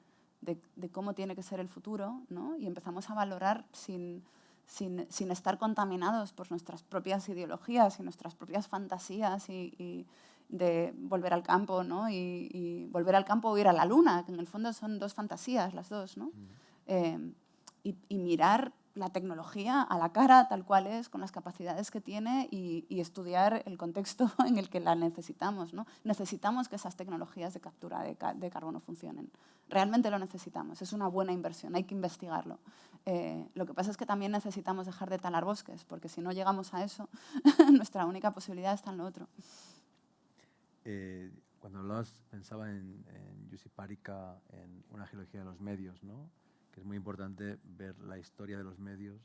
cómo tiene que ser el futuro, ¿no? Y empezamos a valorar sin estar contaminados por nuestras propias ideologías y nuestras propias fantasías y de volver al campo, ¿no? Y volver al campo o ir a la luna, que en el fondo son dos fantasías las dos, ¿no? Y mirar la tecnología a la cara tal cual es, con las capacidades que tiene y estudiar el contexto en el que la necesitamos, ¿no? Necesitamos que esas tecnologías de captura de carbono funcionen. Realmente lo necesitamos, es una buena inversión, hay que investigarlo. Lo que pasa es que también necesitamos dejar de talar bosques, porque si no llegamos a eso, nuestra única posibilidad está en lo otro. Cuando hablabas, pensaba en Jussi Parikka, en una geología de los medios, ¿no? Que es muy importante ver la historia de los medios,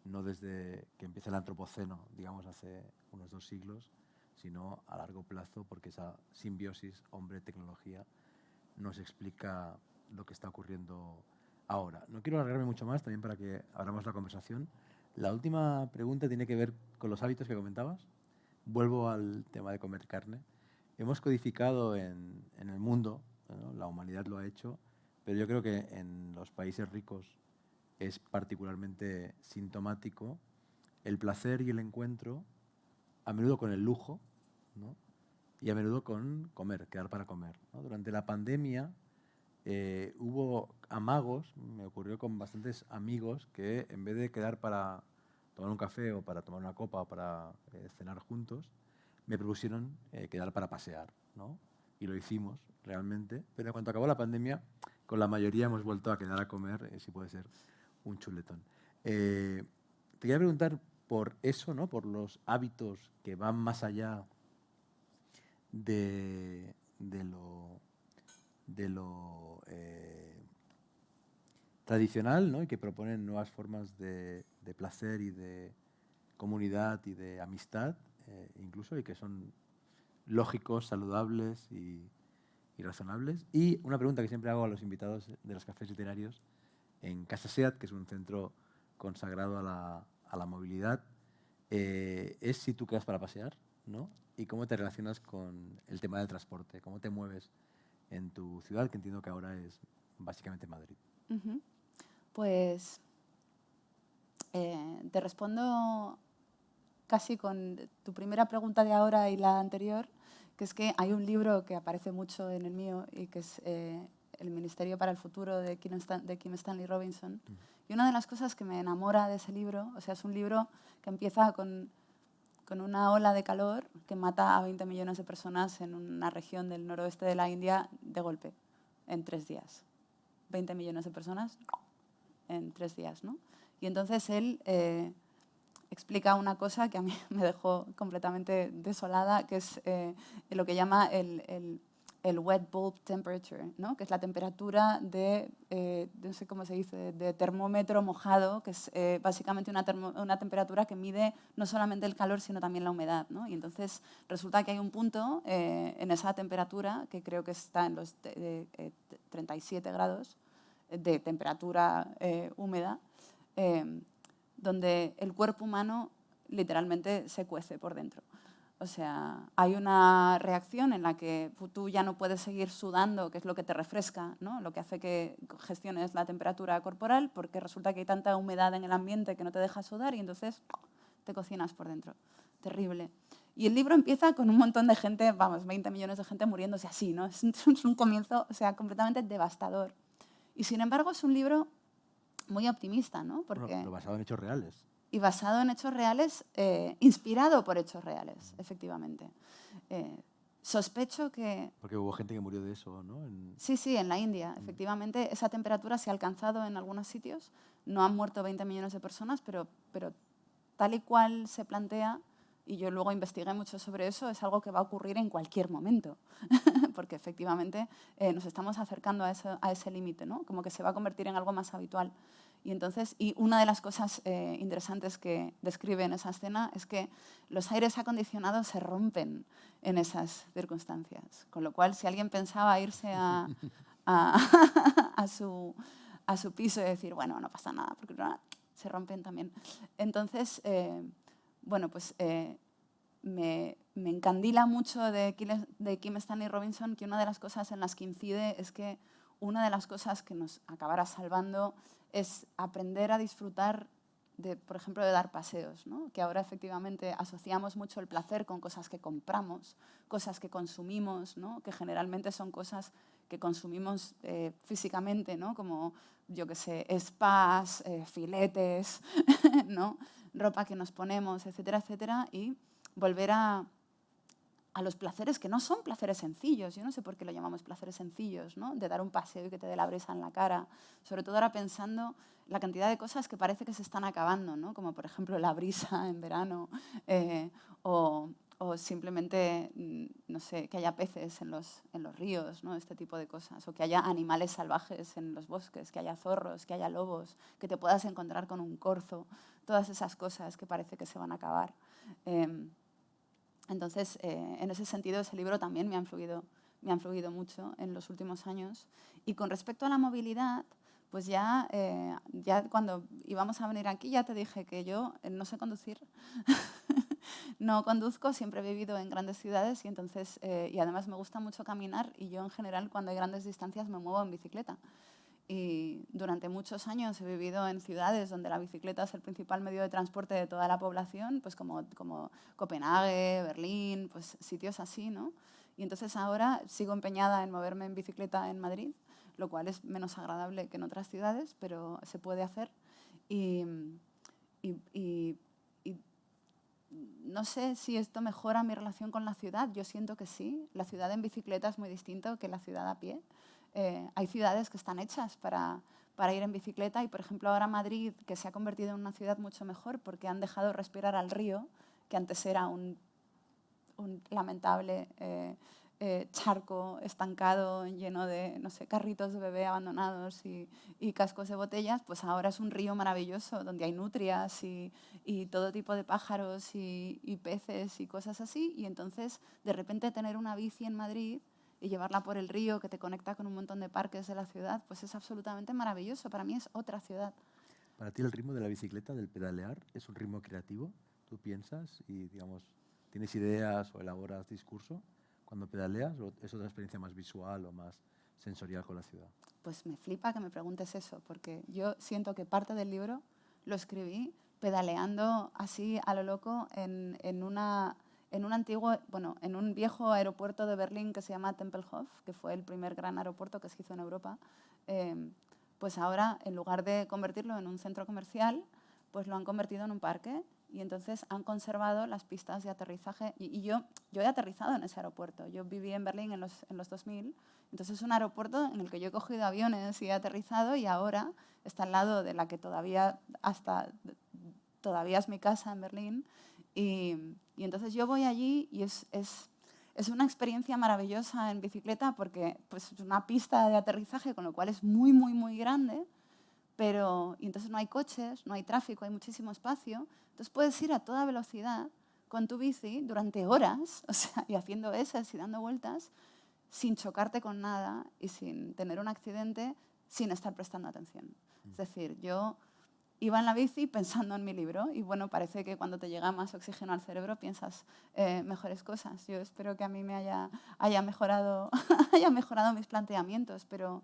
no desde que empieza el antropoceno, digamos hace unos 2 siglos, sino a largo plazo, porque esa simbiosis hombre-tecnología nos explica lo que está ocurriendo ahora. No quiero alargarme mucho más, también para que abramos la conversación. La última pregunta tiene que ver con los hábitos que comentabas. Vuelvo al tema de comer carne. Hemos codificado en el mundo, ¿no? La humanidad lo ha hecho, pero yo creo que en los países ricos es particularmente sintomático el placer y el encuentro, a menudo con el lujo, ¿no? Y a menudo con comer, quedar para comer, ¿no? Durante la pandemia hubo amagos, me ocurrió con bastantes amigos, que en vez de quedar para tomar un café o para tomar una copa o para cenar juntos, me propusieron quedar para pasear, ¿no? Y lo hicimos realmente, pero cuando acabó la pandemia, con la mayoría hemos vuelto a quedar a comer, si puede ser, un chuletón. Te quería preguntar por eso, ¿no? Por los hábitos que van más allá de lo tradicional, ¿no? Y que proponen nuevas formas de placer y de comunidad y de amistad, incluso, y que son lógicos, saludables y razonables. Y una pregunta que siempre hago a los invitados de los cafés literarios: en Casa SEAT, que es un centro consagrado a la movilidad, es si tú quedas para pasear, ¿no? Y cómo te relacionas con el tema del transporte, cómo te mueves en tu ciudad, que entiendo que ahora es básicamente Madrid. Pues te respondo casi con tu primera pregunta de ahora y la anterior, que es que hay un libro que aparece mucho en el mío y que es El Ministerio para el Futuro de Kim Stanley Robinson. Y una de las cosas que me enamora de ese libro, o sea, es un libro que empieza con una ola de calor que mata a 20 millones de personas en una región del noroeste de la India de golpe, en 3 días. 20 millones de personas en 3 días, ¿no? Y entonces él explica una cosa que a mí me dejó completamente desolada, que es lo que llama el wet bulb temperature, ¿no? Que es la temperatura no sé cómo se dice, de termómetro mojado, que es básicamente una temperatura que mide no solamente el calor, sino también la humedad, ¿no? Y entonces resulta que hay un punto en esa temperatura, que creo que está en los 37 grados de temperatura húmeda, donde el cuerpo humano literalmente se cuece por dentro. O sea, hay una reacción en la que tú ya no puedes seguir sudando, que es lo que te refresca, ¿no? Lo que hace que gestiones la temperatura corporal, porque resulta que hay tanta humedad en el ambiente que no te deja sudar y entonces te cocinas por dentro. Terrible. Y el libro empieza con un montón de gente, vamos, 20 millones de gente muriéndose así, ¿no? Es un comienzo, o sea, completamente devastador. Y sin embargo es un libro muy optimista, ¿no? Porque lo basado en hechos reales. Y basado en hechos reales, inspirado por hechos reales, efectivamente. Sospecho que... Porque hubo gente que murió de eso, ¿no? Sí, en la India. Efectivamente, esa temperatura se ha alcanzado en algunos sitios, no han muerto 20 millones de personas, pero tal y cual se plantea, y yo luego investigué mucho sobre eso, es algo que va a ocurrir en cualquier momento, porque efectivamente nos estamos acercando a ese límite, ¿no? Como que se va a convertir en algo más habitual. Y una de las cosas interesantes que describe en esa escena es que los aires acondicionados se rompen en esas circunstancias. Con lo cual, si alguien pensaba irse a su piso y decir, bueno, no pasa nada, porque se rompen también. Entonces, bueno, pues me encandila mucho de Kim Stanley Robinson que una de las cosas en las que incide es que una de las cosas que nos acabará salvando es aprender a disfrutar, por ejemplo, de dar paseos, ¿no? Que ahora efectivamente asociamos mucho el placer con cosas que compramos, cosas que consumimos, ¿no? Que generalmente son cosas que consumimos físicamente, ¿no? Como, yo qué sé, spas, filetes, ¿no? Ropa que nos ponemos, etcétera, etcétera, y volver a los placeres que no son placeres sencillos. Yo no sé por qué lo llamamos placeres sencillos, ¿no? De dar un paseo y que te dé la brisa en la cara. Sobre todo ahora pensando la cantidad de cosas que parece que se están acabando, ¿no? Como por ejemplo la brisa en verano o simplemente, no sé, que haya peces en los ríos, ¿no? Este tipo de cosas. O que haya animales salvajes en los bosques, que haya zorros, que haya lobos, que te puedas encontrar con un corzo. Todas esas cosas que parece que se van a acabar. Entonces, en ese sentido, ese libro también me ha influido mucho en los últimos años. Y con respecto a la movilidad, pues ya cuando íbamos a venir aquí ya te dije que yo no sé conducir. No conduzco, siempre he vivido en grandes ciudades y además me gusta mucho caminar y yo en general cuando hay grandes distancias me muevo en bicicleta. Y durante muchos años he vivido en ciudades donde la bicicleta es el principal medio de transporte de toda la población, pues como Copenhague, Berlín, pues sitios así, ¿no? Y entonces ahora sigo empeñada en moverme en bicicleta en Madrid, lo cual es menos agradable que en otras ciudades, pero se puede hacer. Y no sé si esto mejora mi relación con la ciudad. Yo siento que sí. La ciudad en bicicleta es muy distinto que la ciudad a pie. Hay ciudades que están hechas para ir en bicicleta y, por ejemplo, ahora Madrid, que se ha convertido en una ciudad mucho mejor porque han dejado respirar al río, que antes era un lamentable charco estancado lleno de, no sé, carritos de bebé abandonados y cascos de botellas, pues ahora es un río maravilloso donde hay nutrias y todo tipo de pájaros y peces y cosas así. Y entonces, de repente, tener una bici en Madrid y llevarla por el río que te conecta con un montón de parques de la ciudad, pues es absolutamente maravilloso. Para mí es otra ciudad. Para ti el ritmo de la bicicleta, del pedalear, es un ritmo creativo. Tú piensas y, digamos, tienes ideas o elaboras discurso cuando pedaleas, o es otra experiencia más visual o más sensorial con la ciudad. Pues me flipa que me preguntes eso, porque yo siento que parte del libro lo escribí pedaleando así a lo loco en un viejo aeropuerto de Berlín que se llama Tempelhof, que fue el primer gran aeropuerto que se hizo en Europa. Pues ahora, en lugar de convertirlo en un centro comercial, pues lo han convertido en un parque y entonces han conservado las pistas de aterrizaje. Y yo he aterrizado en ese aeropuerto. Yo viví en Berlín en los 2000. Entonces es un aeropuerto en el que yo he cogido aviones y he aterrizado y ahora está al lado de la que todavía es mi casa en Berlín. Y entonces yo voy allí y es una experiencia maravillosa en bicicleta porque pues, es una pista de aterrizaje, con lo cual es muy, muy, muy grande. Y entonces no hay coches, no hay tráfico, hay muchísimo espacio. Entonces puedes ir a toda velocidad con tu bici durante horas, o sea, y haciendo esas y dando vueltas, sin chocarte con nada y sin tener un accidente, sin estar prestando atención. Es decir, yo iba en la bici pensando en mi libro y bueno, parece que cuando te llega más oxígeno al cerebro piensas mejores cosas. Yo espero que a mí me haya mejorado, haya mejorado mis planteamientos, pero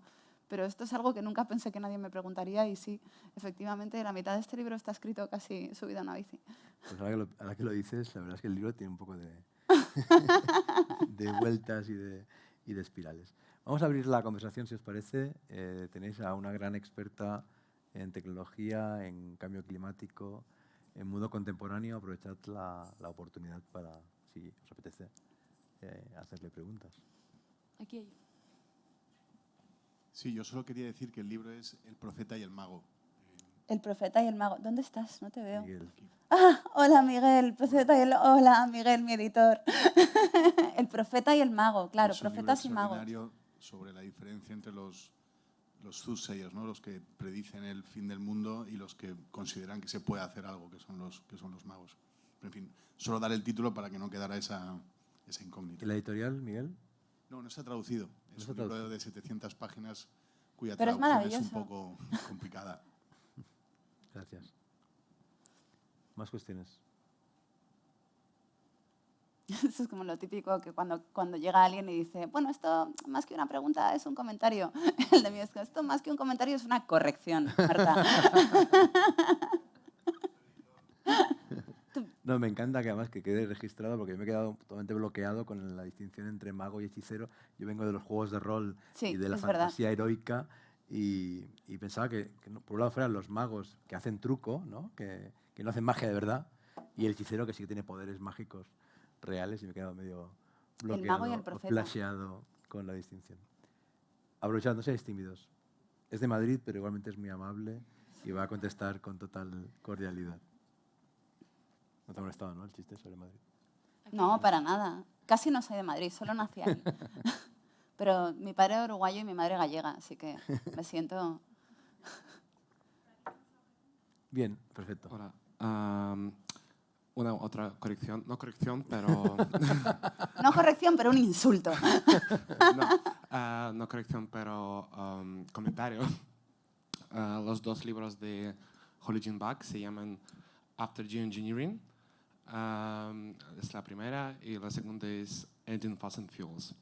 esto es algo que nunca pensé que nadie me preguntaría y sí, efectivamente, la mitad de este libro está escrito casi subido a una bici. Pues ahora que lo dices, la verdad es que el libro tiene un poco de, de vueltas y de espirales. Vamos a abrir la conversación, si os parece. Tenéis a una gran experta en tecnología, en cambio climático, en mundo contemporáneo. Aprovechad la oportunidad para, si os apetece, hacerle preguntas. Aquí hay. Sí, yo solo quería decir que el libro es El profeta y el mago. El profeta y el mago. ¿Dónde estás? No te veo. Miguel. Ah, hola Miguel, el profeta y el... Hola Miguel, mi editor. El profeta y el mago, claro, Es un libro profetas y magos. extraordinario sobre la diferencia entre los soothsayers, ¿no? Los que predicen el fin del mundo y los que consideran que se puede hacer algo, que son los magos. Pero, en fin, solo dar el título para que no quedara esa incógnita. ¿Y la editorial, Miguel? No se ha traducido. Es un libro de 700 páginas cuya Pero es traducción es un maravilloso. poco complicada. Gracias. ¿Más cuestiones? Eso es como lo típico que cuando llega alguien y dice, bueno, esto más que una pregunta es un comentario. El de mí es que esto más que un comentario es una corrección, Marta. No, me encanta que además que quede registrado porque me he quedado totalmente bloqueado con la distinción entre mago y hechicero. Yo vengo de los juegos de rol Sí, y de la es verdad. fantasía heroica y pensaba que por un lado fueran los magos que hacen truco, ¿no? Que no hacen magia de verdad, y el hechicero que sí que tiene poderes mágicos reales, y me he quedado medio bloqueado, El mago y el o profeta. flasheado con la distinción. Aprovechad, no seáis tímidos. Es de Madrid, pero igualmente es muy amable y va a contestar con total cordialidad. No te ha molestado, ¿no? El chiste sobre Madrid. No, para nada. Casi no soy de Madrid, solo nací ahí. Pero mi padre es uruguayo y mi madre gallega, así que me siento... Bien, perfecto. Hola. Una otra corrección, no corrección, pero... No corrección, pero un insulto. no corrección, pero comentario. Los dos libros de Holly Jean Bach se llaman After Geoengineering. Es la primera y la segunda es Engine Fossil Fuels.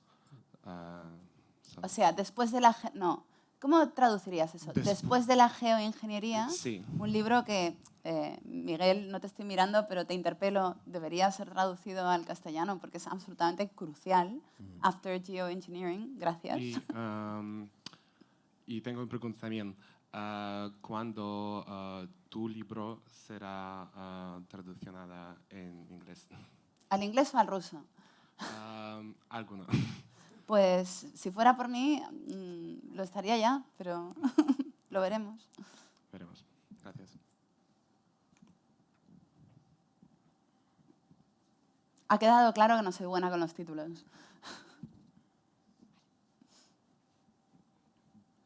O sea, después de la... No, ¿cómo traducirías eso? Después de la geoingeniería, Sí. un libro que, Miguel, no te estoy mirando, pero te interpelo, debería ser traducido al castellano porque es absolutamente crucial. After Geoengineering, gracias. Y tengo una pregunta también. ¿Cuándo tu libro será traduccionada en inglés? ¿Al inglés o al ruso? Alguno. Pues si fuera por mí, lo estaría ya, pero lo veremos. Veremos. Gracias. Ha quedado claro que no soy buena con los títulos.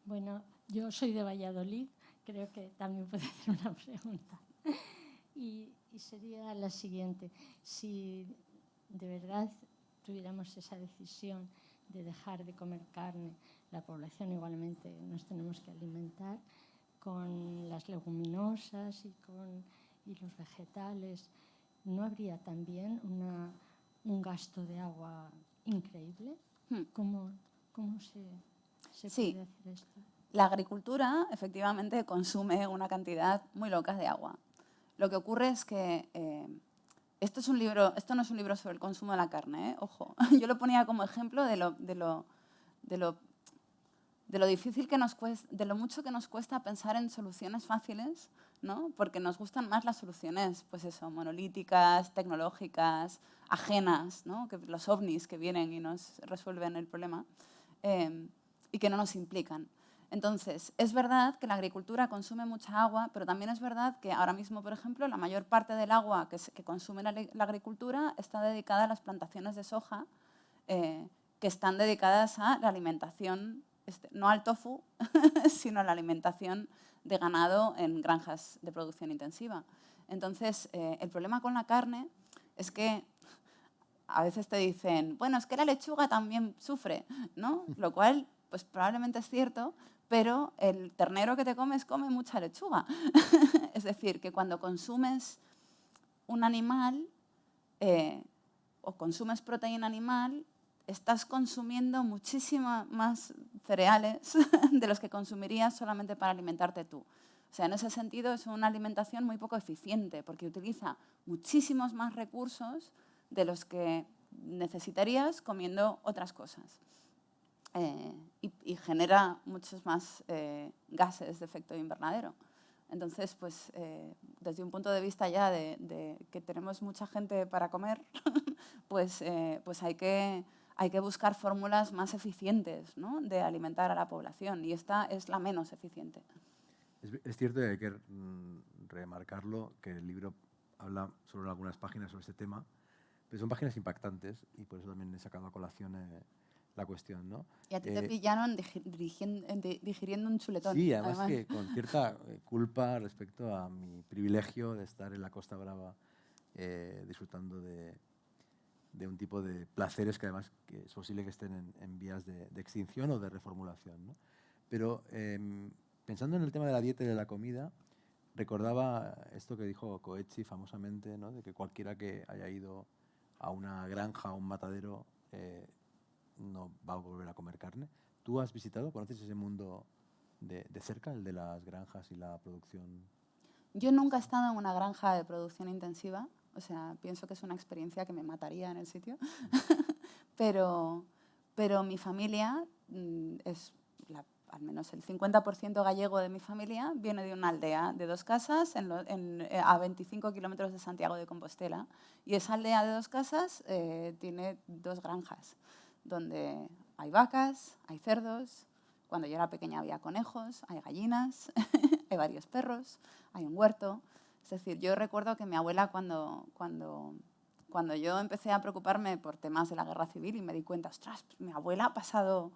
Bueno, yo soy de Valladolid, creo que también puedo hacer una pregunta. Y sería la siguiente. Si de verdad tuviéramos esa decisión de dejar de comer carne, la población igualmente nos tenemos que alimentar con las leguminosas y los vegetales, ¿no habría también un gasto de agua increíble? ¿Cómo se puede hacer esto? La agricultura efectivamente consume una cantidad muy loca de agua. Lo que ocurre es que esto no es un libro sobre el consumo de la carne, ¿eh? Ojo. Yo lo ponía como ejemplo de lo difícil que nos cuesta, de lo mucho que nos cuesta pensar en soluciones fáciles, ¿no? Porque nos gustan más las soluciones, pues eso, monolíticas, tecnológicas, ajenas, ¿no? Que los ovnis que vienen y nos resuelven el problema y que no nos implican. Entonces, es verdad que la agricultura consume mucha agua, pero también es verdad que ahora mismo, por ejemplo, la mayor parte del agua que consume la agricultura está dedicada a las plantaciones de soja, que están dedicadas a la alimentación, no al tofu, sino a la alimentación de ganado en granjas de producción intensiva. Entonces, el problema con la carne es que a veces te dicen, bueno, es que la lechuga también sufre, ¿no? Lo cual, pues probablemente es cierto, pero el ternero que te comes come mucha lechuga. Es decir, que cuando consumes un animal o consumes proteína animal, estás consumiendo muchísimo más cereales de los que consumirías solamente para alimentarte tú. O sea, en ese sentido es una alimentación muy poco eficiente porque utiliza muchísimos más recursos de los que necesitarías comiendo otras cosas. Y genera muchos más gases de efecto invernadero. Entonces, pues, desde un punto de vista ya de que tenemos mucha gente para comer, pues hay que buscar fórmulas más eficientes, ¿no? De alimentar a la población, y esta es la menos eficiente. Es cierto que hay que remarcarlo, que el libro habla solo en algunas páginas sobre este tema, pero son páginas impactantes y por eso también he sacado a colación la cuestión, ¿no? Y a ti te pillaron digiriendo un chuletón. Sí, además que con cierta culpa respecto a mi privilegio de estar en la Costa Brava disfrutando de un tipo de placeres que además que es posible que estén en vías de extinción o de reformulación, ¿no? Pero pensando en el tema de la dieta y de la comida, recordaba esto que dijo Coetzee famosamente, ¿no? De que cualquiera que haya ido a una granja o un matadero no va a volver a comer carne. ¿Tú has visitado, conoces ese mundo de cerca, el de las granjas y la producción? Yo nunca he estado en una granja de producción intensiva, o sea, pienso que es una experiencia que me mataría en el sitio, pero mi familia es, al menos el 50% gallego de mi familia viene de una aldea de 2 casas a 25 kilómetros de Santiago de Compostela, y esa aldea de 2 casas tiene 2 granjas, donde hay vacas, hay cerdos, cuando yo era pequeña había conejos, hay gallinas, hay varios perros, hay un huerto. Es decir, yo recuerdo que mi abuela cuando yo empecé a preocuparme por temas de la guerra civil y me di cuenta, ostras, pues mi abuela ha pasado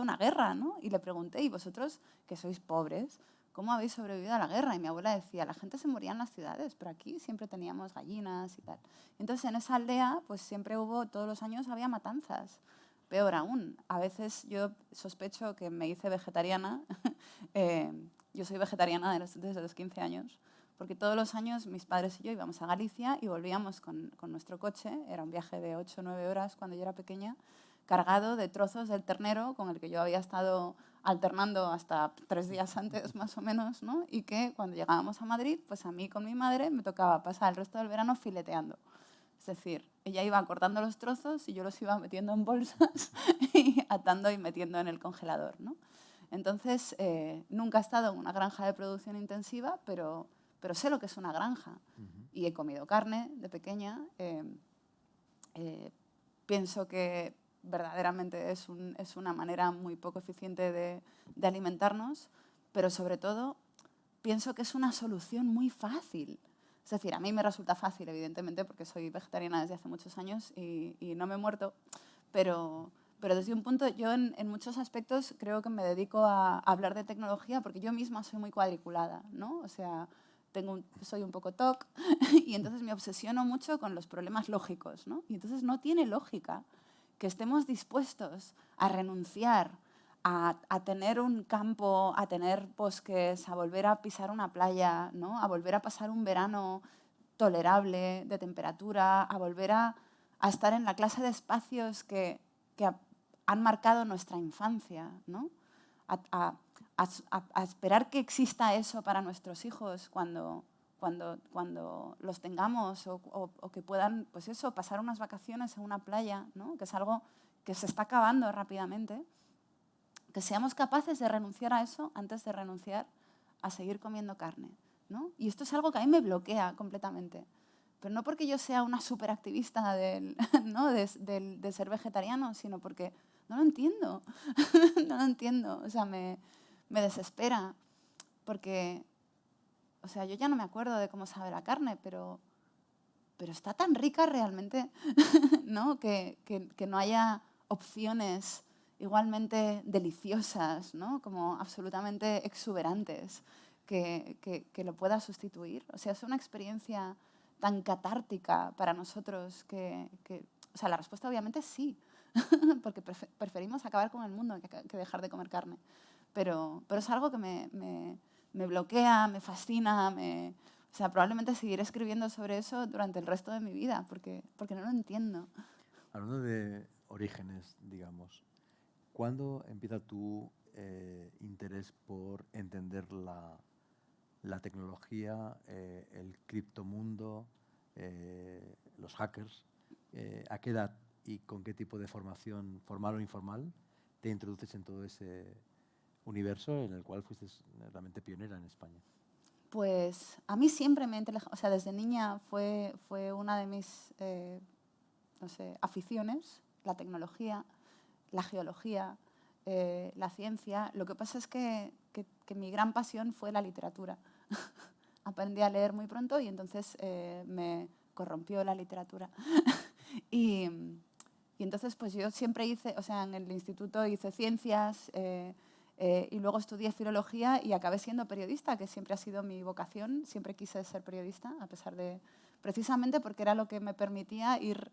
una guerra, ¿no? Y le pregunté, ¿y vosotros, que sois pobres, cómo habéis sobrevivido a la guerra? Y mi abuela decía, la gente se moría en las ciudades, pero aquí siempre teníamos gallinas y tal. Entonces, en esa aldea, pues siempre todos los años había matanzas. Peor aún, a veces yo sospecho que me hice vegetariana. Yo soy vegetariana desde los 15 años, porque todos los años mis padres y yo íbamos a Galicia y volvíamos con nuestro coche, era un viaje de 8 o 9 horas cuando yo era pequeña, cargado de trozos del ternero con el que yo había estado alternando hasta 3 días antes más o menos, ¿no? Y que cuando llegábamos a Madrid, pues a mí con mi madre me tocaba pasar el resto del verano fileteando. Es decir, ella iba cortando los trozos y yo los iba metiendo en bolsas y atando y metiendo en el congelador, ¿no? Entonces, nunca he estado en una granja de producción intensiva, pero sé lo que es una granja. Y he comido carne de pequeña. Pienso que verdaderamente es una manera muy poco eficiente de alimentarnos, pero sobre todo pienso que es una solución muy fácil. Es decir, a mí me resulta fácil, evidentemente, porque soy vegetariana desde hace muchos años y no me he muerto, pero desde un punto, yo en muchos aspectos creo que me dedico a hablar de tecnología porque yo misma soy muy cuadriculada, ¿no? O sea, soy un poco TOC y entonces me obsesiono mucho con los problemas lógicos, ¿no? Y entonces no tiene lógica que estemos dispuestos a renunciar a tener un campo, a tener bosques, a volver a pisar una playa, ¿no? A volver a pasar un verano tolerable de temperatura, a volver a estar en la clase de espacios que han marcado nuestra infancia, ¿no? A esperar que exista eso para nuestros hijos cuando los tengamos o que puedan, pues eso, pasar unas vacaciones en una playa, ¿no? Que es algo que se está acabando rápidamente. Que seamos capaces de renunciar a eso antes de renunciar a seguir comiendo carne, ¿no? Y esto es algo que a mí me bloquea completamente. Pero no porque yo sea una superactivista ¿no? de ser vegetariano, sino porque no lo entiendo. No lo entiendo. O sea, me desespera. Porque, o sea, yo ya no me acuerdo de cómo sabe la carne, pero está tan rica realmente, ¿no? Que no haya opciones igualmente deliciosas, ¿no? Como absolutamente exuberantes, que lo pueda sustituir. O sea, es una experiencia tan catártica para nosotros o sea, la respuesta obviamente es sí, porque preferimos acabar con el mundo que dejar de comer carne. Pero es algo que me bloquea, me fascina, o sea, probablemente seguiré escribiendo sobre eso durante el resto de mi vida, porque no lo entiendo. Hablando de orígenes, digamos, ¿cuándo empieza tu interés por entender la tecnología, el criptomundo, los hackers? ¿A qué edad y con qué tipo de formación, formal o informal, te introduces en todo ese universo en el cual fuiste realmente pionera en España? Pues a mí siempre o sea, desde niña fue una de mis, no sé, aficiones, la tecnología, la geología, la ciencia. Lo que pasa es que que mi gran pasión fue la literatura. Aprendí a leer muy pronto y entonces me corrompió la literatura. y entonces pues yo siempre hice, o sea, en el instituto hice ciencias y luego estudié filología y acabé siendo periodista, que siempre ha sido mi vocación. Siempre quise ser periodista, a pesar de, precisamente porque era lo que me permitía ir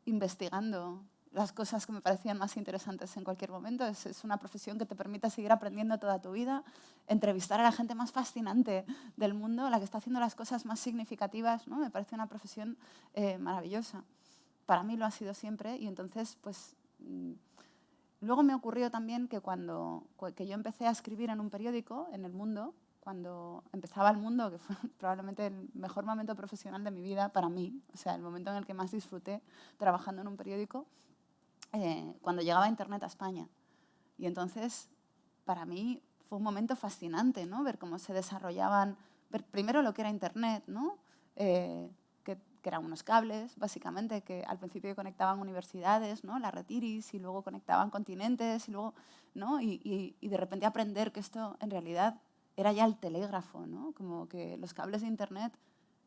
investigando las cosas que me parecían más interesantes en cualquier momento. Es una profesión que te permite seguir aprendiendo toda tu vida, entrevistar a la gente más fascinante del mundo, la que está haciendo las cosas más significativas, ¿no? Me parece una profesión maravillosa. Para mí lo ha sido siempre y entonces, pues, luego me ocurrió también que que yo empecé a escribir en un periódico, en El Mundo, cuando empezaba El Mundo, que fue probablemente el mejor momento profesional de mi vida para mí, o sea, el momento en el que más disfruté trabajando en un periódico, cuando llegaba Internet a España. Y entonces, para mí fue un momento fascinante, ¿no? Ver cómo se desarrollaban, ver primero lo que era Internet, ¿no? Que eran unos cables, básicamente, que al principio conectaban universidades, ¿no? La red Iris, y luego conectaban continentes, y luego, ¿no? Y de repente aprender que esto en realidad era ya el telégrafo, ¿no? Como que los cables de Internet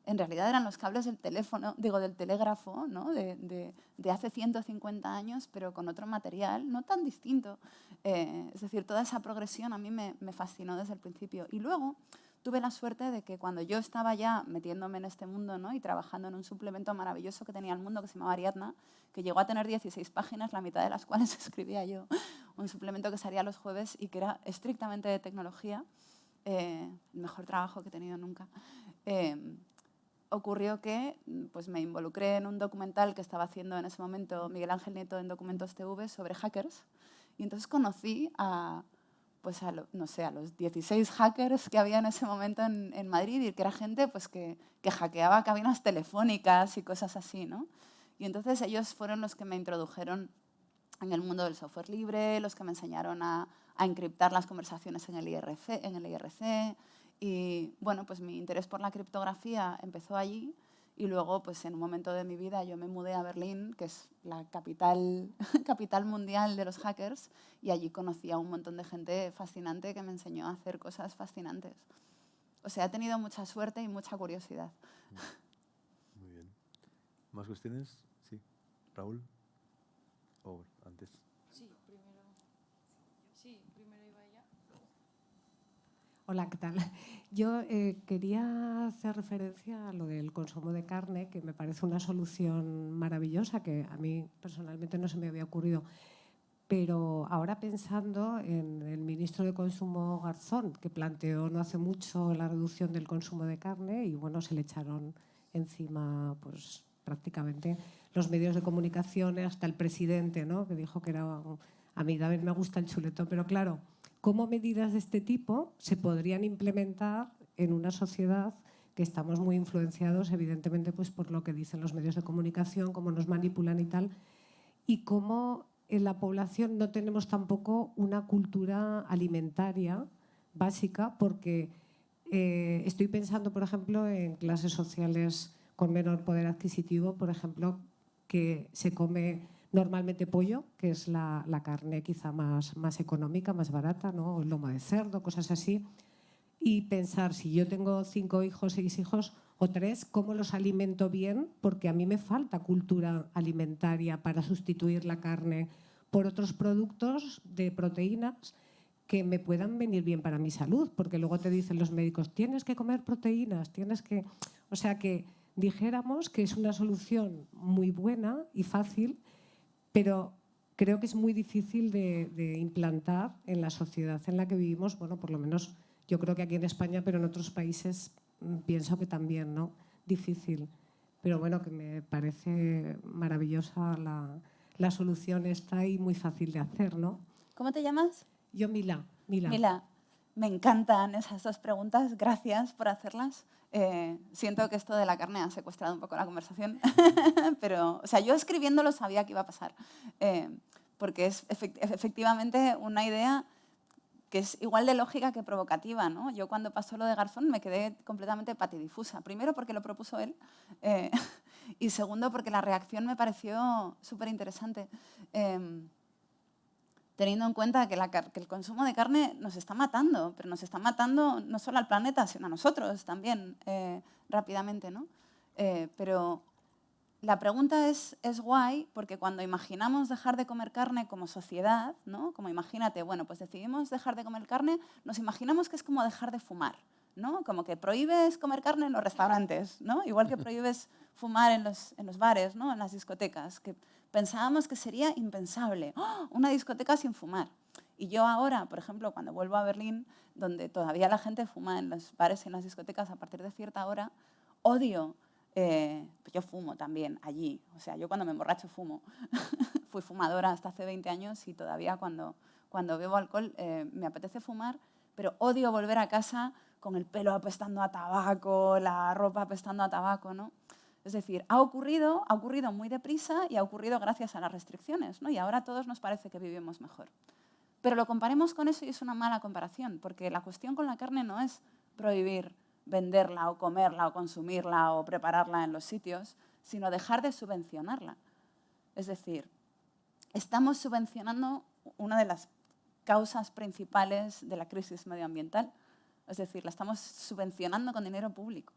en realidad eran los cables del teléfono, digo, del telégrafo, ¿no? de hace 150 años, pero con otro material, no tan distinto. Es decir, toda esa progresión a mí me fascinó desde el principio. Y luego tuve la suerte de que cuando yo estaba ya metiéndome en este mundo, ¿no? Y trabajando en un suplemento maravilloso que tenía El Mundo, que se llamaba Ariadna, que llegó a tener 16 páginas, la mitad de las cuales escribía yo, un suplemento que salía los jueves y que era estrictamente de tecnología, el mejor trabajo que he tenido nunca. Ocurrió que pues, me involucré en un documental que estaba haciendo en ese momento Miguel Ángel Nieto en Documentos TV sobre hackers, y entonces conocí pues no sé, a los 16 hackers que había en ese momento en Madrid, y que era gente pues, que hackeaba cabinas telefónicas y cosas así, ¿no? Y entonces ellos fueron los que me introdujeron en el mundo del software libre, los que me enseñaron a encriptar las conversaciones en el IRC. Y bueno, pues mi interés por la criptografía empezó allí, y luego pues en un momento de mi vida yo me mudé a Berlín, que es la capital mundial de los hackers, y allí conocí a un montón de gente fascinante que me enseñó a hacer cosas fascinantes. O sea, he tenido mucha suerte y mucha curiosidad. Muy bien. ¿Más cuestiones? Sí. ¿Raúl? ¿O antes? Primero iba ella. Hola, ¿qué tal? Yo quería hacer referencia a lo del consumo de carne, que me parece una solución maravillosa, que a mí personalmente no se me había ocurrido. Pero ahora pensando en el ministro de Consumo Garzón, que planteó no hace mucho la reducción del consumo de carne, y bueno, se le echaron encima pues, prácticamente los medios de comunicación, hasta el presidente, ¿no? Que dijo que era... A mí también me gusta el chuletón, pero claro, ¿cómo medidas de este tipo se podrían implementar en una sociedad que estamos muy influenciados, evidentemente, pues, por lo que dicen los medios de comunicación, cómo nos manipulan y tal, y cómo en la población no tenemos tampoco una cultura alimentaria básica, porque estoy pensando, por ejemplo, en clases sociales con menor poder adquisitivo, por ejemplo, que se come normalmente pollo, que es la carne quizá más económica, más barata, ¿no? O el lomo de cerdo, cosas así. Y pensar, si yo tengo 5 hijos, 6 hijos o 3, ¿cómo los alimento bien? Porque a mí me falta cultura alimentaria para sustituir la carne por otros productos de proteínas que me puedan venir bien para mi salud, porque luego te dicen los médicos, tienes que comer proteínas, tienes que... O sea, que dijéramos que es una solución muy buena y fácil, pero creo que es muy difícil de implantar en la sociedad en la que vivimos. Bueno, por lo menos yo creo que aquí en España, pero en otros países pienso que también, ¿no? Difícil. Pero bueno, que me parece maravillosa la solución esta y muy fácil de hacer, ¿no? ¿Cómo te llamas? Yo, Mila. Mila, me encantan esas dos preguntas. Gracias por hacerlas. Siento que esto de la carne ha secuestrado un poco la conversación, pero o sea, yo escribiéndolo sabía que iba a pasar, porque es efectivamente una idea que es igual de lógica que provocativa, ¿no? Yo cuando pasó lo de Garzón me quedé completamente patidifusa. Primero porque lo propuso él y segundo porque la reacción me pareció súper interesante. teniendo en cuenta que, que el consumo de carne nos está matando, pero nos está matando no solo al planeta, sino a nosotros también rápidamente, ¿no? Pero la pregunta es guay porque cuando imaginamos dejar de comer carne como sociedad, ¿no? Como imagínate, bueno, pues decidimos dejar de comer carne, nos imaginamos que es como dejar de fumar, ¿no? Como que prohíbes comer carne en los restaurantes, ¿no? Igual que prohíbes fumar en los bares, ¿no? En las discotecas, que pensábamos que sería impensable, ¡oh! Una discoteca sin fumar. Y yo ahora, por ejemplo, cuando vuelvo a Berlín, donde todavía la gente fuma en los bares y en las discotecas a partir de cierta hora, odio. Pues yo fumo también allí, o sea, yo cuando me emborracho fumo. Fui fumadora hasta hace 20 años y todavía cuando bebo alcohol me apetece fumar, pero odio volver a casa con el pelo apestando a tabaco, la ropa apestando a tabaco, ¿no? Es decir, ha ocurrido muy deprisa y ha ocurrido gracias a las restricciones, ¿no? Y ahora a todos nos parece que vivimos mejor. Pero lo comparemos con eso y es una mala comparación, porque la cuestión con la carne no es prohibir venderla o comerla o consumirla o prepararla en los sitios, sino dejar de subvencionarla. Es decir, estamos subvencionando una de las causas principales de la crisis medioambiental. Es decir, la estamos subvencionando con dinero público.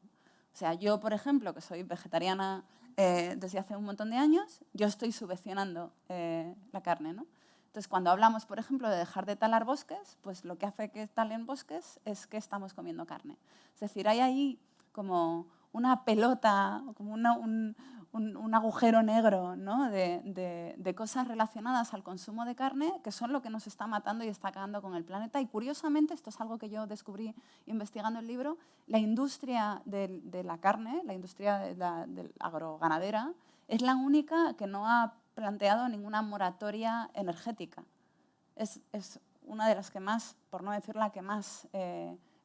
O sea, yo, por ejemplo, que soy vegetariana desde hace un montón de años, yo estoy subvencionando la carne, ¿no? Entonces, cuando hablamos, por ejemplo, de dejar de talar bosques, pues lo que hace que talen bosques es que estamos comiendo carne. Es decir, hay ahí como una pelota, como un agujero negro, ¿no? de cosas relacionadas al consumo de carne que son lo que nos está matando y está acabando con el planeta. Y curiosamente, esto es algo que yo descubrí investigando el libro, la industria de la carne, la industria del agroganadera, es la única que no ha planteado ninguna moratoria energética. Es una de las que más, por no decir la que más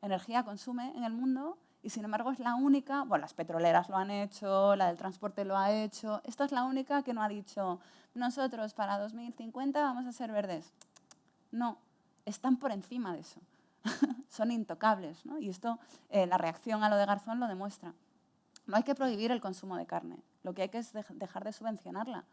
energía consume en el mundo y sin embargo es la única, bueno, las petroleras lo han hecho, la del transporte lo ha hecho, esta es la única que no ha dicho nosotros para 2050 vamos a ser verdes. No, están por encima de eso. Son intocables, ¿no? Y esto, la reacción a lo de Garzón lo demuestra. No hay que prohibir el consumo de carne, lo que hay que es dejar de subvencionarla.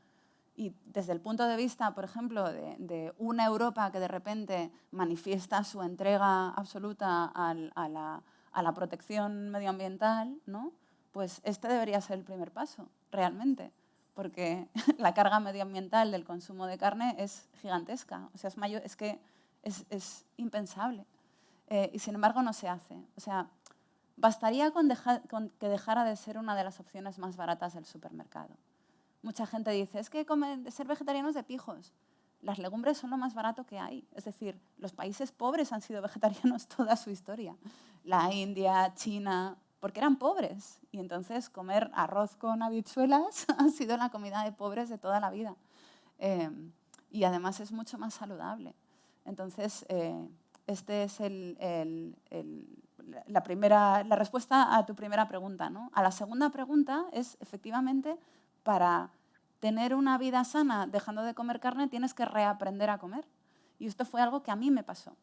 Y desde el punto de vista, por ejemplo, de una Europa que de repente manifiesta su entrega absoluta a la protección medioambiental, ¿no? Pues este debería ser el primer paso, realmente, porque la carga medioambiental del consumo de carne es gigantesca, o sea, es mayor, es que es impensable. Y sin embargo no se hace. O sea, bastaría con que dejara de ser una de las opciones más baratas del supermercado. Mucha gente dice, es que ser vegetariano es de pijos. Las legumbres son lo más barato que hay. Es decir, los países pobres han sido vegetarianos toda su historia. La India, China, porque eran pobres. Y entonces comer arroz con habichuelas ha sido la comida de pobres de toda la vida. Y además es mucho más saludable. Entonces, este es la respuesta a tu primera pregunta, ¿no? A la segunda pregunta es, efectivamente, para tener una vida sana dejando de comer carne tienes que reaprender a comer. Y esto fue algo que a mí me pasó.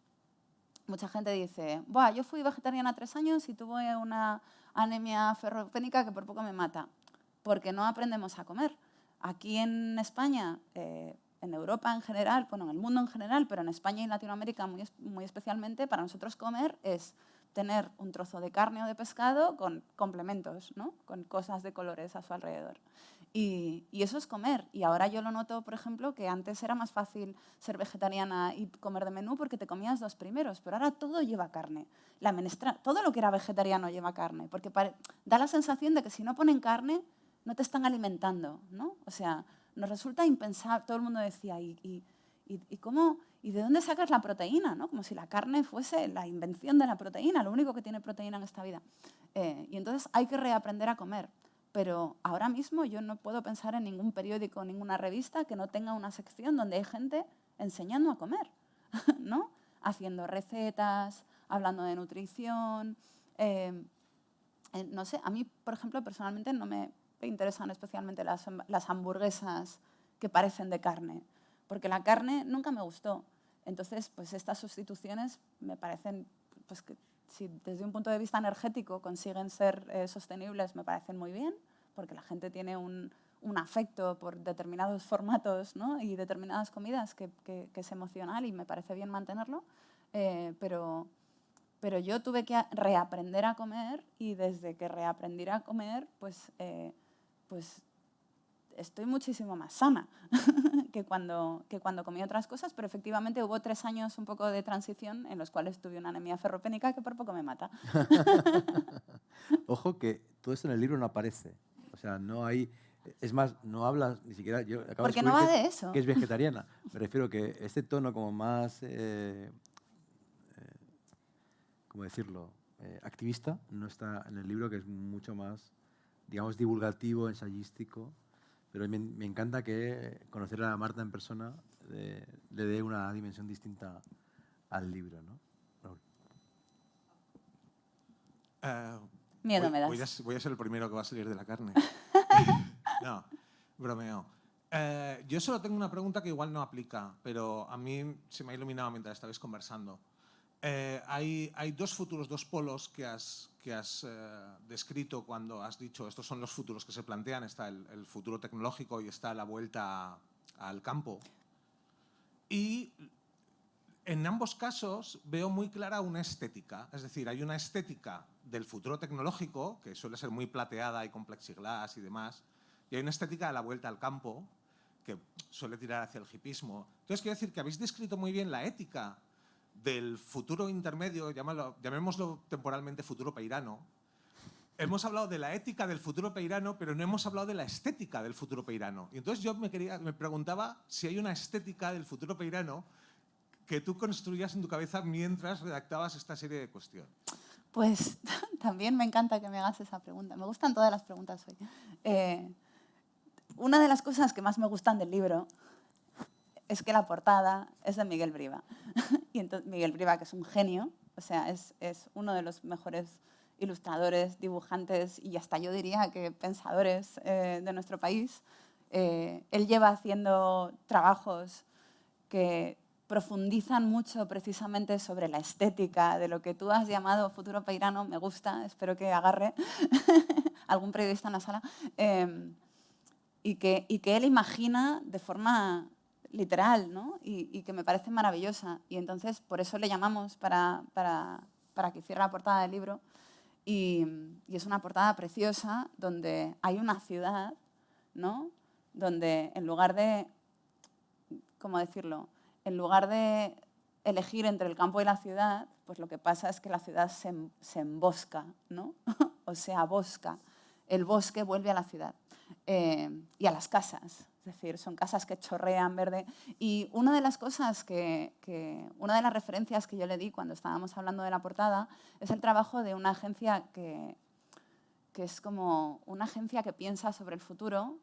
Mucha gente dice, buah, yo fui vegetariana 3 años y tuve una anemia ferropénica que por poco me mata. Porque no aprendemos a comer. Aquí en España, en Europa en general, bueno, en el mundo en general, pero en España y en Latinoamérica muy especialmente, para nosotros comer es tener un trozo de carne o de pescado con complementos, ¿no? Con cosas de colores a su alrededor. Y eso es comer. Y ahora yo lo noto, por ejemplo, que antes era más fácil ser vegetariana y comer de menú porque te comías 2 primeros, pero ahora todo lleva carne. La menestra, todo lo que era vegetariano lleva carne, porque da la sensación de que si no ponen carne, no te están alimentando, ¿no? O sea, nos resulta impensable. Todo el mundo decía, ¿y cómo? ¿Y de dónde sacas la proteína? ¿No? Como si la carne fuese la invención de la proteína, lo único que tiene proteína en esta vida. Y entonces hay que reaprender a comer. Pero ahora mismo yo no puedo pensar en ningún periódico o ninguna revista que no tenga una sección donde hay gente enseñando a comer, ¿no? Haciendo recetas, hablando de nutrición. No sé, a mí, por ejemplo, personalmente no me interesan especialmente las hamburguesas que parecen de carne, porque la carne nunca me gustó. Entonces, pues estas sustituciones me parecen, pues que si desde un punto de vista energético consiguen ser sostenibles, me parecen muy bien, porque la gente tiene un un afecto por determinados formatos, ¿no? Y determinadas comidas que es emocional y me parece bien mantenerlo, pero yo tuve que reaprender a comer y desde que reaprendí a comer, pues estoy muchísimo más sana que cuando comí otras cosas, pero efectivamente hubo 3 años un poco de transición en los cuales tuve una anemia ferropénica que por poco me mata. Ojo que todo esto en el libro no aparece. O sea, no hay... Es más, no hablas ni siquiera... Yo acabo Porque de no va descubrir de eso. que es vegetariana. Me refiero que este tono como más... ¿cómo decirlo? Activista no está en el libro, que es mucho más, digamos, divulgativo, ensayístico. Pero me encanta que conocer a Marta en persona le dé una dimensión distinta al libro, ¿no? Miedo me das. Voy a ser el primero que va a salir de la carne. No, bromeo. Yo solo tengo una pregunta que igual no aplica, pero a mí se me ha iluminado mientras estabais conversando. Hay 2 futuros, 2 polos que has descrito cuando has dicho estos son los futuros que se plantean. Está el futuro tecnológico y está la vuelta al campo. Y en ambos casos veo muy clara una estética. Es decir, hay una estética del futuro tecnológico, que suele ser muy plateada y con plexiglas y demás, y hay una estética de la vuelta al campo, que suele tirar hacia el hipismo. Entonces, quiero decir que habéis descrito muy bien la ética del futuro intermedio, llamémoslo temporalmente futuro peirano. Hemos hablado de la ética del futuro peirano, pero no hemos hablado de la estética del futuro peirano. Y entonces yo me preguntaba si hay una estética del futuro peirano que tú construías en tu cabeza mientras redactabas esta serie de cuestiones. Pues también me encanta que me hagas esa pregunta. Me gustan todas las preguntas hoy. Una de las cosas que más me gustan del libro es que la portada es de Miguel Briva. Y entonces, Miguel Briva, que es un genio, o sea, es uno de los mejores ilustradores, dibujantes y hasta yo diría que pensadores de nuestro país. Él lleva haciendo trabajos que profundizan mucho precisamente sobre la estética de lo que tú has llamado futuro peirano. Me gusta, espero que agarre algún periodista en la sala. Y que él imagina de forma literal, ¿no? Y que me parece maravillosa. Y entonces por eso le llamamos para que hiciera la portada del libro. Y es una portada preciosa donde hay una ciudad, ¿no? Donde en lugar de, ¿cómo decirlo? En lugar de elegir entre el campo y la ciudad, pues lo que pasa es que la ciudad se embosca, ¿no? O se abosca. El bosque vuelve a la ciudad y a las casas. Es decir, son casas que chorrean verde. Y una de las cosas una de las referencias que yo le di cuando estábamos hablando de la portada es el trabajo de una agencia que es como una agencia que piensa sobre el futuro,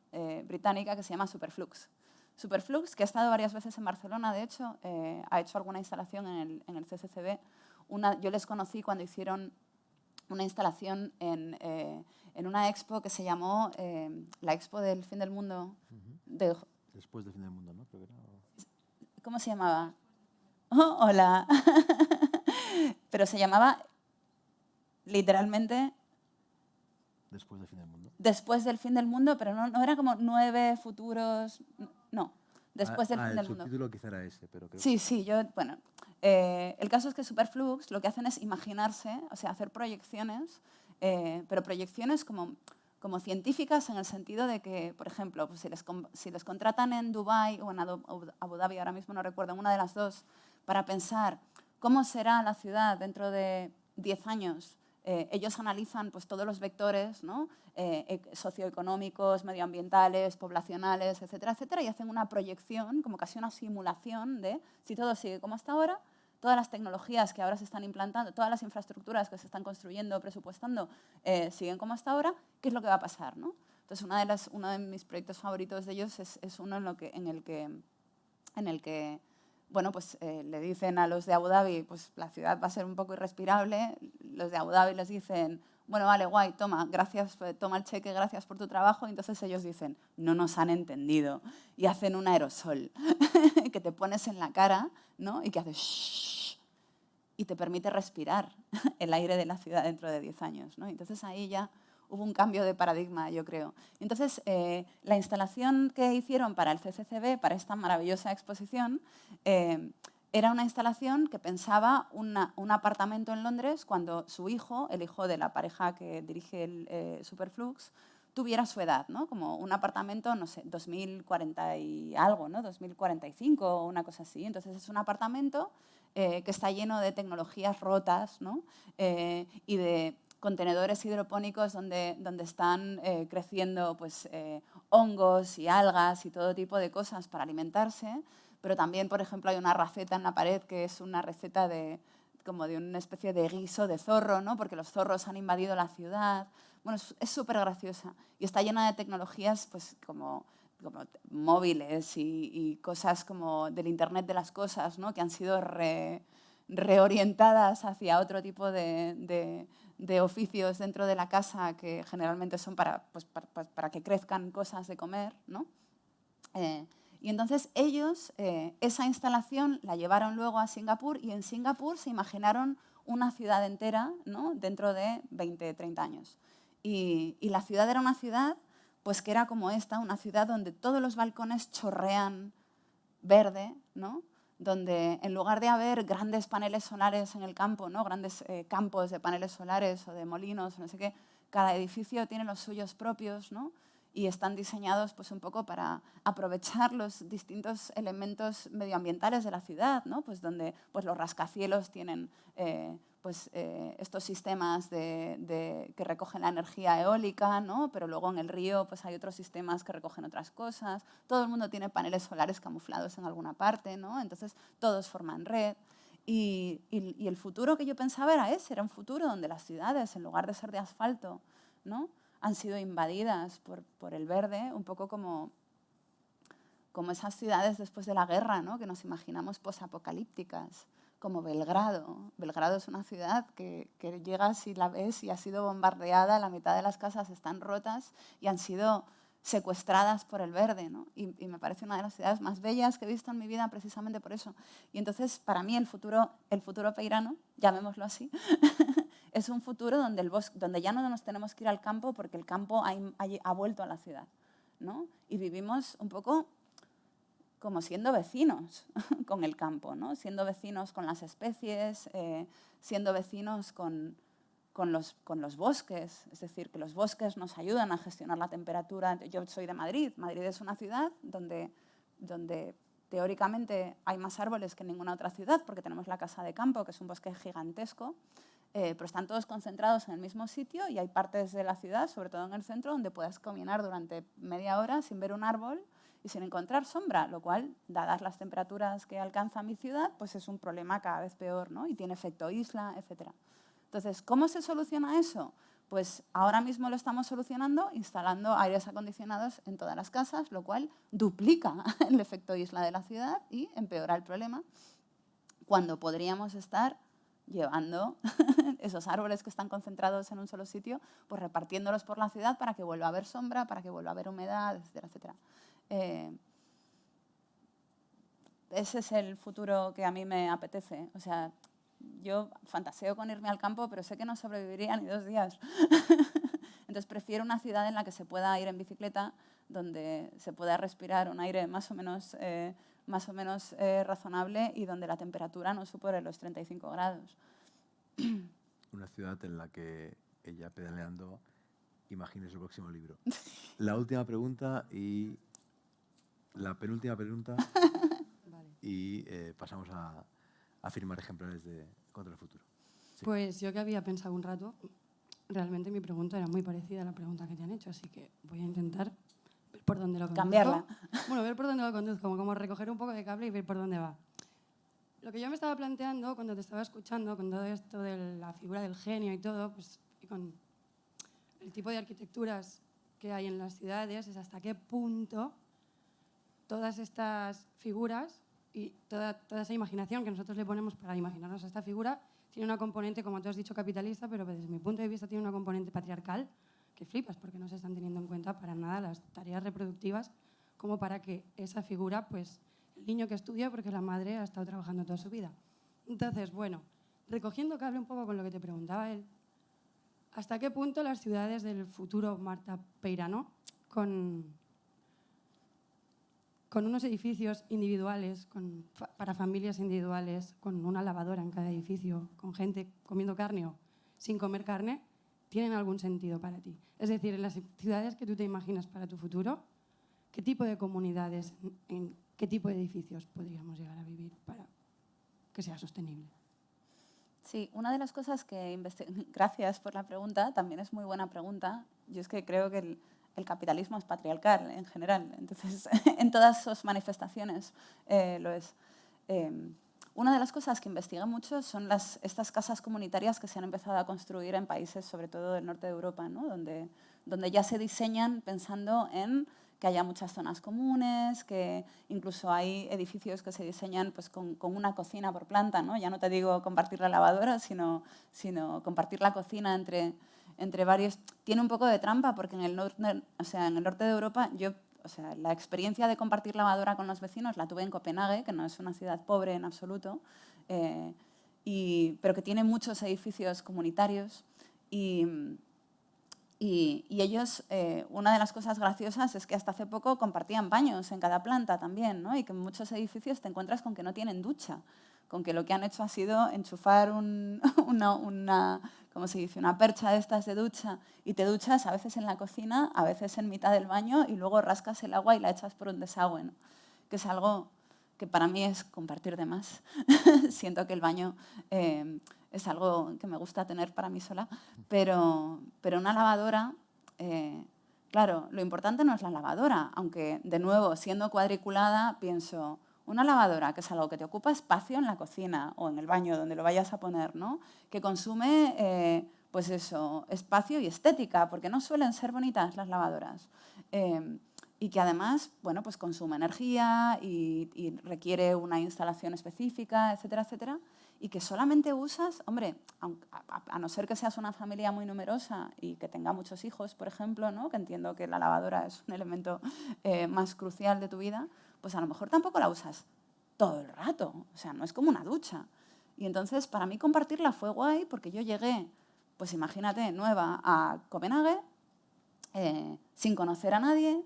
británica, que se llama Superflux. Superflux, que ha estado varias veces en Barcelona, de hecho, ha hecho alguna instalación en el CCCB. Yo les conocí cuando hicieron una instalación en una expo que se llamó la Expo del Fin del Mundo. Después del fin del mundo, ¿no? Creo que era... ¿Cómo se llamaba? Oh, hola. Pero se llamaba literalmente... Después del fin del mundo. Después del fin del mundo, pero no era como 9 futuros... No, después del fin del mundo. El subtítulo quizá era ese, pero creo Sí, bueno. El caso es que Superflux lo que hacen es imaginarse, o sea, hacer proyecciones, pero proyecciones como científicas en el sentido de que, por ejemplo, pues si les contratan en Dubái o en Abu Dhabi, ahora mismo no recuerdo, en una de las dos, para pensar cómo será la ciudad dentro de 10 años, ellos analizan pues, todos los vectores, ¿no? Socioeconómicos, medioambientales, poblacionales, etcétera, etcétera, y hacen una proyección, como casi una simulación de si todo sigue como hasta ahora, todas las tecnologías que ahora se están implantando, todas las infraestructuras que se están construyendo, presupuestando, siguen como hasta ahora, ¿qué es lo que va a pasar, ¿no? Entonces, uno de mis proyectos favoritos de ellos es uno en el que bueno, pues le dicen a los de Abu Dhabi, pues la ciudad va a ser un poco irrespirable. Los de Abu Dhabi les dicen, bueno, vale, guay, toma, gracias, toma el cheque, gracias por tu trabajo. Y entonces ellos dicen, no nos han entendido. Y hacen un aerosol que te pones en la cara, ¿no? Y que hace shhh, y te permite respirar el aire de la ciudad dentro de 10 años, ¿no? Entonces ahí ya hubo un cambio de paradigma, yo creo. Entonces, la instalación que hicieron para el CCCB, para esta maravillosa exposición, era una instalación que pensaba un apartamento en Londres cuando su hijo, el hijo de la pareja que dirige el Superflux, tuviera su edad, ¿no? Como un apartamento, no sé, 2040 y algo, ¿no? 2045 o una cosa así. Entonces es un apartamento que está lleno de tecnologías rotas, ¿no? Y de contenedores hidropónicos donde están creciendo pues, hongos y algas y todo tipo de cosas para alimentarse. Pero también, por ejemplo, hay una receta en la pared que es una receta como de una especie de guiso de zorro, ¿no? Porque los zorros han invadido la ciudad. Bueno, es súper graciosa y está llena de tecnologías pues, como móviles y cosas como del Internet de las cosas, ¿no? Que han sido reorientadas hacia otro tipo de oficios dentro de la casa que generalmente son para que crezcan cosas de comer, ¿no? Y entonces ellos esa instalación la llevaron luego a Singapur y en Singapur se imaginaron una ciudad entera, ¿no? Dentro de 20, 30 años. Y la ciudad era una ciudad pues, que era como esta, una ciudad donde todos los balcones chorrean verde, ¿no? Donde en lugar de haber grandes paneles solares en el campo, ¿no? Grandes campos de paneles solares o de molinos, no sé qué, cada edificio tiene los suyos propios, ¿no? Y están diseñados pues, un poco para aprovechar los distintos elementos medioambientales de la ciudad, ¿no? Pues donde pues, los rascacielos tienen estos sistemas que recogen la energía eólica, ¿no? Pero luego en el río pues, hay otros sistemas que recogen otras cosas. Todo el mundo tiene paneles solares camuflados en alguna parte, ¿no? Entonces todos forman red. Y el futuro que yo pensaba era ese, era un futuro donde las ciudades, en lugar de ser de asfalto, ¿no? Han sido invadidas por el verde, un poco como esas ciudades después de la guerra, ¿no? Que nos imaginamos posapocalípticas, como Belgrado. Belgrado es una ciudad que llegas y la ves y ha sido bombardeada, la mitad de las casas están rotas y han sido secuestradas por el verde, ¿no? Y me parece una de las ciudades más bellas que he visto en mi vida precisamente por eso. Y entonces, para mí, el futuro peirano, llamémoslo así, es un futuro donde ya no nos tenemos que ir al campo porque el campo ha vuelto a la ciudad, ¿no? Y vivimos un poco como siendo vecinos con el campo, ¿no? Siendo vecinos con las especies, siendo vecinos con los bosques. Es decir, que los bosques nos ayudan a gestionar la temperatura. Yo soy de Madrid. Madrid es una ciudad donde teóricamente hay más árboles que en ninguna otra ciudad porque tenemos la Casa de Campo, que es un bosque gigantesco. Pero están todos concentrados en el mismo sitio y hay partes de la ciudad, sobre todo en el centro, donde puedes caminar durante media hora sin ver un árbol y sin encontrar sombra, lo cual, dadas las temperaturas que alcanza mi ciudad, pues es un problema cada vez peor, ¿no? Y tiene efecto isla, etc. Entonces, ¿cómo se soluciona eso? Pues ahora mismo lo estamos solucionando instalando aires acondicionados en todas las casas, lo cual duplica el efecto isla de la ciudad y empeora el problema, cuando podríamos estar llevando esos árboles que están concentrados en un solo sitio, pues repartiéndolos por la ciudad para que vuelva a haber sombra, para que vuelva a haber humedad, etcétera, etcétera. Ese es el futuro que a mí me apetece. O sea, yo fantaseo con irme al campo, pero sé que no sobreviviría ni 2 días. Entonces prefiero una ciudad en la que se pueda ir en bicicleta, donde se pueda respirar un aire más o menos razonable y donde la temperatura no supere los 35 grados. Una ciudad en la que ella pedaleando imagine su próximo libro. La última pregunta y la penúltima pregunta Vale. y pasamos a firmar ejemplares de Contra el Futuro. Sí. Pues yo que había pensado un rato, realmente mi pregunta era muy parecida a la pregunta que te han hecho, así que voy a intentar ver por dónde lo conduzco. Cambiarla. Bueno, ver por dónde lo conduzco, como recoger un poco de cable y ver por dónde va. Lo que yo me estaba planteando cuando te estaba escuchando, con todo esto de la figura del genio y todo, pues, y con el tipo de arquitecturas que hay en las ciudades, es hasta qué punto todas estas figuras y toda esa imaginación que nosotros le ponemos para imaginarnos a esta figura tiene una componente, como tú has dicho, capitalista, pero desde mi punto de vista tiene una componente patriarcal que flipas, porque no se están teniendo en cuenta para nada las tareas reproductivas como para que esa figura, pues, el niño que estudia porque la madre ha estado trabajando toda su vida. Entonces, bueno, recogiendo cable un poco con lo que te preguntaba él, ¿hasta qué punto las ciudades del futuro, Marta Peirano, con unos edificios individuales, para familias individuales, con una lavadora en cada edificio, con gente comiendo carne o sin comer carne, tienen algún sentido para ti? Es decir, en las ciudades que tú te imaginas para tu futuro, ¿qué tipo de comunidades, en qué tipo de edificios podríamos llegar a vivir para que sea sostenible? Sí, una de las cosas que gracias por la pregunta, también es muy buena pregunta. Yo es que creo que el capitalismo es patriarcal en general, entonces en todas sus manifestaciones lo es. Una de las cosas que investigué mucho son estas casas comunitarias que se han empezado a construir en países, sobre todo del norte de Europa, ¿no? donde ya se diseñan pensando en que haya muchas zonas comunes, que incluso hay edificios que se diseñan pues, con una cocina por planta, ¿no? Ya no te digo compartir la lavadora, sino compartir la cocina entre varios. Tiene un poco de trampa porque en el norte de Europa la experiencia de compartir lavadora con los vecinos la tuve en Copenhague, que no es una ciudad pobre en absoluto, pero que tiene muchos edificios comunitarios y ellos, una de las cosas graciosas es que hasta hace poco compartían baños en cada planta también, ¿no? Y que en muchos edificios te encuentras con que no tienen ducha, con que lo que han hecho ha sido enchufar ¿cómo se dice? Una percha de estas de ducha y te duchas a veces en la cocina, a veces en mitad del baño y luego rascas el agua y la echas por un desagüe, ¿no? Que es algo que para mí es compartir de más. Siento que el baño es algo que me gusta tener para mí sola, pero una lavadora, claro, lo importante no es la lavadora, aunque de nuevo, siendo cuadriculada, pienso, una lavadora, que es algo que te ocupa espacio en la cocina o en el baño, donde lo vayas a poner, ¿no? Que consume, pues eso, espacio y estética, porque no suelen ser bonitas las lavadoras. Y que además, bueno, pues consume energía y requiere una instalación específica, etcétera, etcétera, y que solamente usas, hombre, a no ser que seas una familia muy numerosa y que tenga muchos hijos, por ejemplo, ¿no? Que entiendo que la lavadora es un elemento más crucial de tu vida, pues a lo mejor tampoco la usas todo el rato, o sea, no es como una ducha. Y entonces, para mí compartirla fue guay porque yo llegué, pues imagínate, nueva a Copenhague, sin conocer a nadie,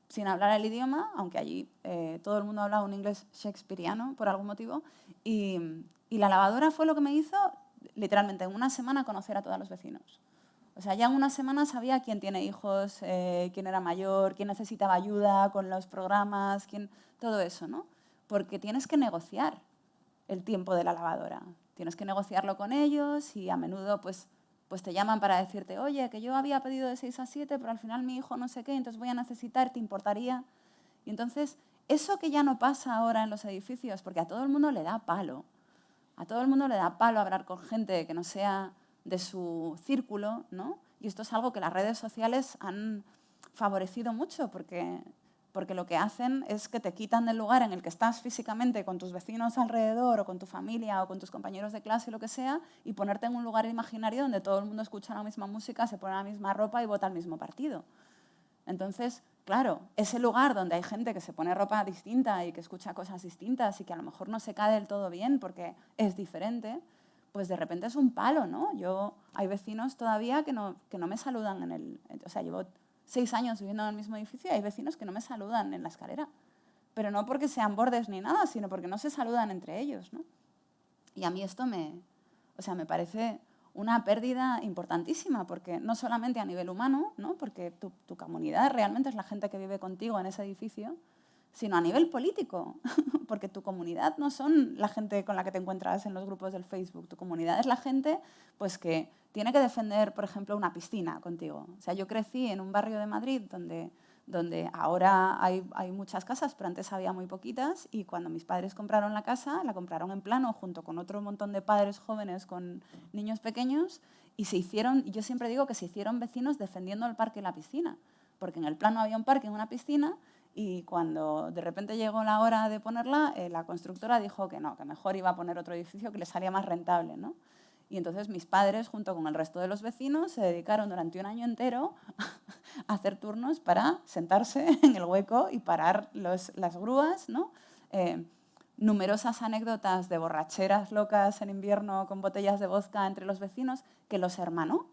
sin hablar el idioma, aunque allí todo el mundo hablaba un inglés shakespeariano por algún motivo, y la lavadora fue lo que me hizo, literalmente, en una semana conocer a todos los vecinos. O sea, ya en una semana sabía quién tiene hijos, quién era mayor, quién necesitaba ayuda con los programas, todo eso, ¿no? Porque tienes que negociar el tiempo de la lavadora. Tienes que negociarlo con ellos y a menudo pues te llaman para decirte, oye, que yo había pedido de 6 a 7, pero al final mi hijo no sé qué, entonces voy a necesitar, ¿te importaría? Y entonces, eso que ya no pasa ahora en los edificios, porque a todo el mundo le da palo. A todo el mundo le da palo hablar con gente que no sea de su círculo, ¿no? Y esto es algo que las redes sociales han favorecido mucho porque lo que hacen es que te quitan del lugar en el que estás físicamente con tus vecinos alrededor o con tu familia o con tus compañeros de clase, lo que sea, y ponerte en un lugar imaginario donde todo el mundo escucha la misma música, se pone la misma ropa y vota el mismo partido. Entonces, claro, ese lugar donde hay gente que se pone ropa distinta y que escucha cosas distintas y que a lo mejor no se cae del todo bien porque es diferente, pues de repente es un palo, ¿no? Hay vecinos todavía que no me saludan o sea, llevo 6 años viviendo en el mismo edificio y hay vecinos que no me saludan en la escalera. Pero no porque sean bordes ni nada, sino porque no se saludan entre ellos, ¿no? Y a mí esto me parece una pérdida importantísima, porque no solamente a nivel humano, ¿no? Porque tu comunidad realmente es la gente que vive contigo en ese edificio, sino a nivel político, porque tu comunidad no son la gente con la que te encuentras en los grupos del Facebook, tu comunidad es la gente pues, que tiene que defender, por ejemplo, una piscina contigo. O sea, yo crecí en un barrio de Madrid donde ahora hay muchas casas, pero antes había muy poquitas, y cuando mis padres compraron la casa, la compraron en plano junto con otro montón de padres jóvenes con niños pequeños, y yo siempre digo que se hicieron vecinos defendiendo el parque y la piscina, porque en el plano había un parque y una piscina, y cuando de repente llegó la hora de ponerla, la constructora dijo que no, que mejor iba a poner otro edificio que le salía más rentable, ¿no? Y entonces mis padres, junto con el resto de los vecinos, se dedicaron durante un año entero a hacer turnos para sentarse en el hueco y parar las grúas, ¿no? Numerosas anécdotas de borracheras locas en invierno con botellas de vodka entre los vecinos que los hermanó.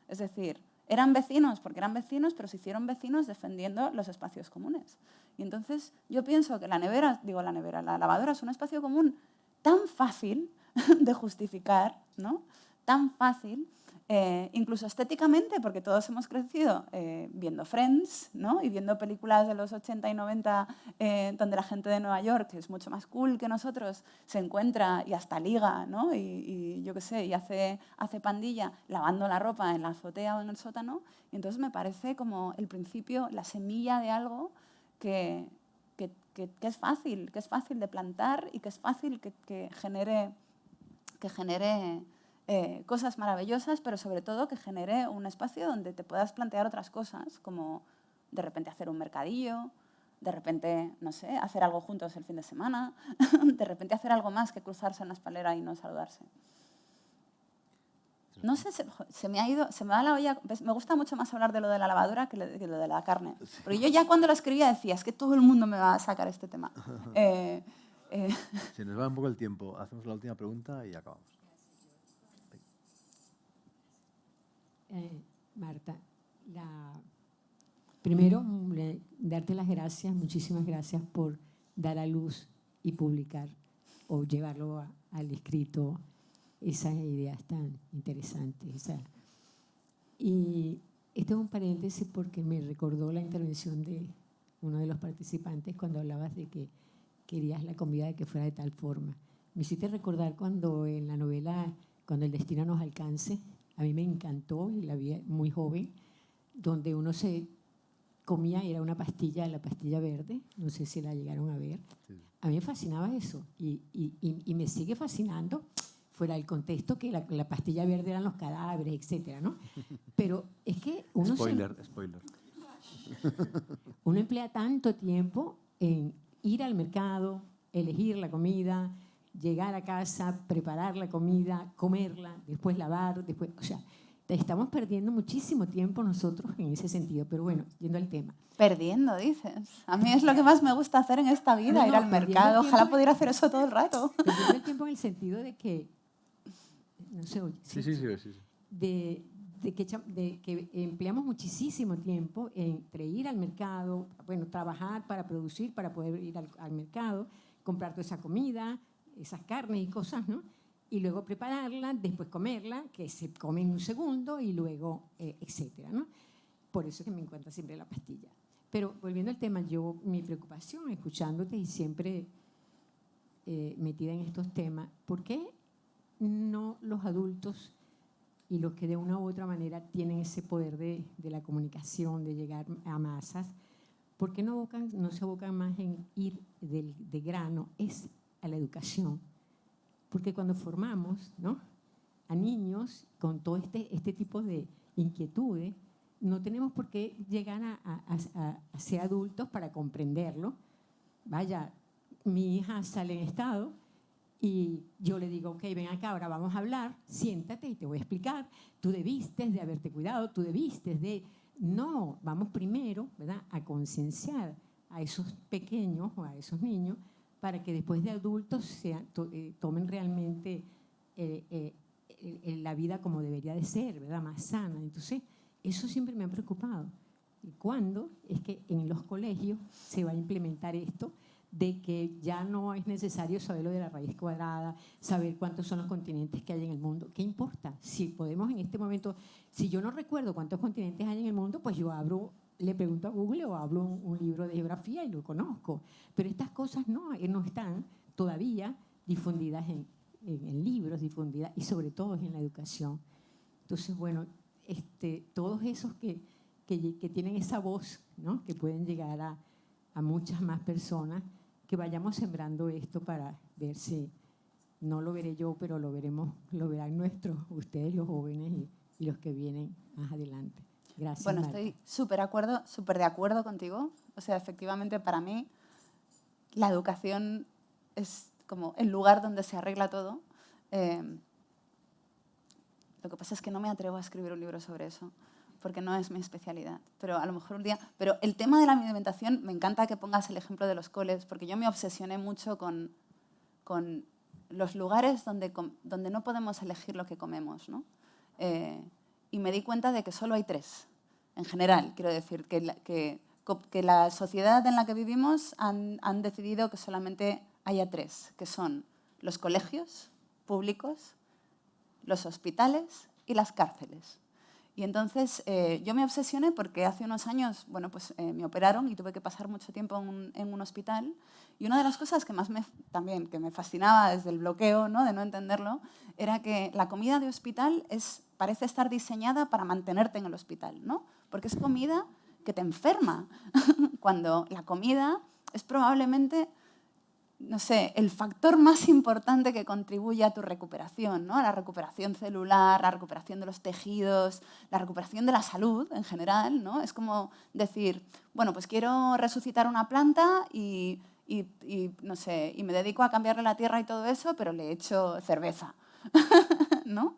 Es decir, eran vecinos porque eran vecinos, pero se hicieron vecinos defendiendo los espacios comunes. Y entonces yo pienso que la lavadora es un espacio común tan fácil de justificar, ¿no? Tan fácil, incluso estéticamente, porque todos hemos crecido viendo Friends, ¿no? Y viendo películas de los 80 y 90 donde la gente de Nueva York, que es mucho más cool que nosotros, se encuentra y hasta liga, ¿no? Y yo qué sé, y hace pandilla lavando la ropa en la azotea o en el sótano. Y entonces me parece como el principio, la semilla de algo que es fácil de plantar y que es fácil que genere cosas maravillosas, pero sobre todo que genere un espacio donde te puedas plantear otras cosas, como de repente hacer un mercadillo, de repente, no sé, hacer algo juntos el fin de semana, de repente hacer algo más que cruzarse en la espalera y no saludarse. No sé, se me va la olla. Me gusta mucho más hablar de lo de la lavadora que lo de la carne. Porque yo ya cuando lo escribía decía, es que todo el mundo me va a sacar este tema. Se nos va un poco el tiempo. Hacemos la última pregunta y acabamos. Marta, primero darte las gracias, muchísimas gracias por dar a luz y publicar o llevarlo al escrito esas ideas tan interesantes. Y esto es un paréntesis porque me recordó la intervención de uno de los participantes cuando hablabas de que querías la comida de que fuera de tal forma. Me hiciste recordar cuando en la novela Cuando el destino nos alcance, a mí me encantó y la vi muy joven, donde uno se comía, era una pastilla, la pastilla verde, no sé si la llegaron a ver. Sí. A mí me fascinaba eso y me sigue fascinando, fuera del contexto que la pastilla verde eran los cadáveres, etcétera, ¿no? Pero es que uno spoiler. Uno emplea tanto tiempo en ir al mercado, elegir la comida, llegar a casa, preparar la comida, comerla, después lavar, después, o sea, estamos perdiendo muchísimo tiempo nosotros en ese sentido. Pero bueno, yendo al tema. Perdiendo, dices. A mí es lo que más me gusta hacer en esta vida, ir al mercado. Ojalá pudiera hacer eso todo el rato. Perdiendo el tiempo en el sentido de que, no sé, sí. De que empleamos muchísimo tiempo entre ir al mercado, bueno, trabajar para producir, para poder ir al mercado, comprar toda esa comida, esas carnes y cosas, ¿no? Y luego prepararla, después comerla, que se come en un segundo y luego, etcétera, ¿no? Por eso es que me encuentra siempre la pastilla. Pero volviendo al tema, mi preocupación, escuchándote y siempre metida en estos temas, ¿por qué no los adultos y los que de una u otra manera tienen ese poder de la comunicación, de llegar a masas, ¿por qué no se abocan más en ir de grano? Es a la educación. Porque cuando formamos, ¿no?, a niños con todo este tipo de inquietudes, no tenemos por qué llegar a ser adultos para comprenderlo. Vaya, mi hija sale en estado y yo le digo, ok, ven acá, ahora vamos a hablar, siéntate y te voy a explicar. Tú debiste de haberte cuidado, tú debiste de... No, vamos primero, ¿verdad?, a concienciar a esos pequeños o a esos niños para que después de adultos tomen realmente la vida como debería de ser, ¿verdad?, más sana. Entonces, eso siempre me ha preocupado. ¿Y cuándo es que en los colegios se va a implementar esto de que ya no es necesario saber lo de la raíz cuadrada, saber cuántos son los continentes que hay en el mundo? ¿Qué importa? Si podemos en este momento, si yo no recuerdo cuántos continentes hay en el mundo, pues yo le pregunto a Google o abro un libro de geografía y lo conozco. Pero estas cosas no están todavía difundidas en libros, difundidas y sobre todo en la educación. Entonces, bueno, todos esos que tienen esa voz, ¿no?, que pueden llegar a muchas más personas, que vayamos sembrando esto para ver si, no lo veré yo, pero lo verán ustedes los jóvenes y los que vienen más adelante. Gracias. Bueno, Marta. estoy súper de acuerdo contigo. O sea, efectivamente, para mí, la educación es como el lugar donde se arregla todo. Lo que pasa es que no me atrevo a escribir un libro sobre eso, porque no es mi especialidad. Pero a lo mejor un día... Pero el tema de la alimentación, me encanta que pongas el ejemplo de los coles, porque yo me obsesioné mucho con los lugares donde no podemos elegir lo que comemos, ¿no? y me di cuenta de que solo hay 3. En general, quiero decir, que la sociedad en la que vivimos han decidido que solamente haya 3, que son los colegios públicos, los hospitales y las cárceles. Y entonces yo me obsesioné porque hace unos años me operaron y tuve que pasar mucho tiempo en un hospital. Y una de las cosas que más me fascinaba desde el bloqueo, ¿no?, de no entenderlo, era que la comida de hospital parece estar diseñada para mantenerte en el hospital, ¿no? Porque es comida que te enferma, cuando la comida es probablemente, no sé, el factor más importante que contribuye a tu recuperación, ¿no? A la recuperación celular, la recuperación de los tejidos, la recuperación de la salud en general, ¿no? Es como decir, bueno, pues quiero resucitar una planta y no sé, y me dedico a cambiarle la tierra y todo eso, pero le echo cerveza, ¿no?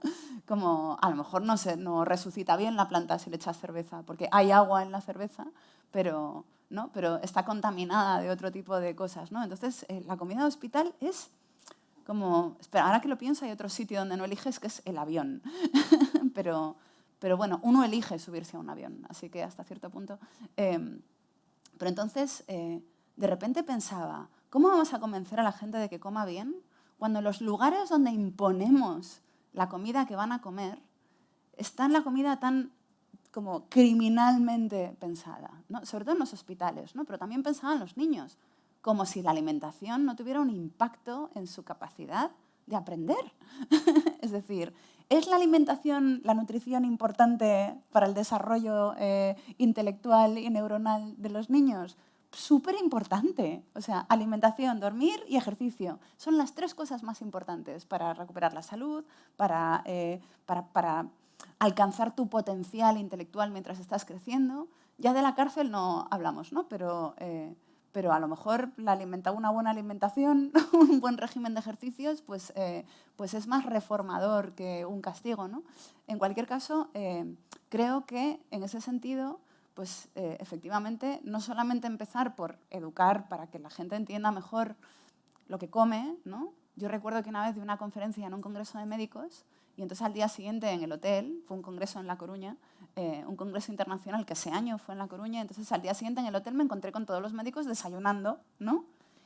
Como a lo mejor no resucita bien la planta si le echas cerveza, porque hay agua en la cerveza, pero está contaminada de otro tipo de cosas, ¿no? Entonces, la comida de hospital es como... Espera, ahora que lo pienso, hay otro sitio donde no eliges, que es el avión. pero bueno, uno elige subirse a un avión, así que hasta cierto punto... pero entonces, de repente pensaba, ¿cómo vamos a convencer a la gente de que coma bien cuando los lugares donde imponemos la comida que van a comer está la comida tan como criminalmente pensada, ¿no? Sobre todo en los hospitales, ¿no? Pero también pensaban los niños, como si la alimentación no tuviera un impacto en su capacidad de aprender. Es decir, ¿es la alimentación, la nutrición importante para el desarrollo intelectual y neuronal de los niños? Súper importante. O sea, alimentación, dormir y ejercicio. Son las 3 cosas más importantes para recuperar la salud, para alcanzar tu potencial intelectual mientras estás creciendo. Ya de la cárcel no hablamos, ¿no? Pero a lo mejor una buena alimentación, un buen régimen de ejercicios, pues es más reformador que un castigo, ¿no? En cualquier caso, creo que en ese sentido, pues efectivamente, no solamente empezar por educar para que la gente entienda mejor lo que come, ¿no? Yo recuerdo que una vez di una conferencia en un congreso de médicos y entonces al día siguiente en el hotel, fue un congreso en La Coruña, un congreso internacional que ese año fue en La Coruña, entonces al día siguiente en el hotel me encontré con todos los médicos desayunando, ¿no?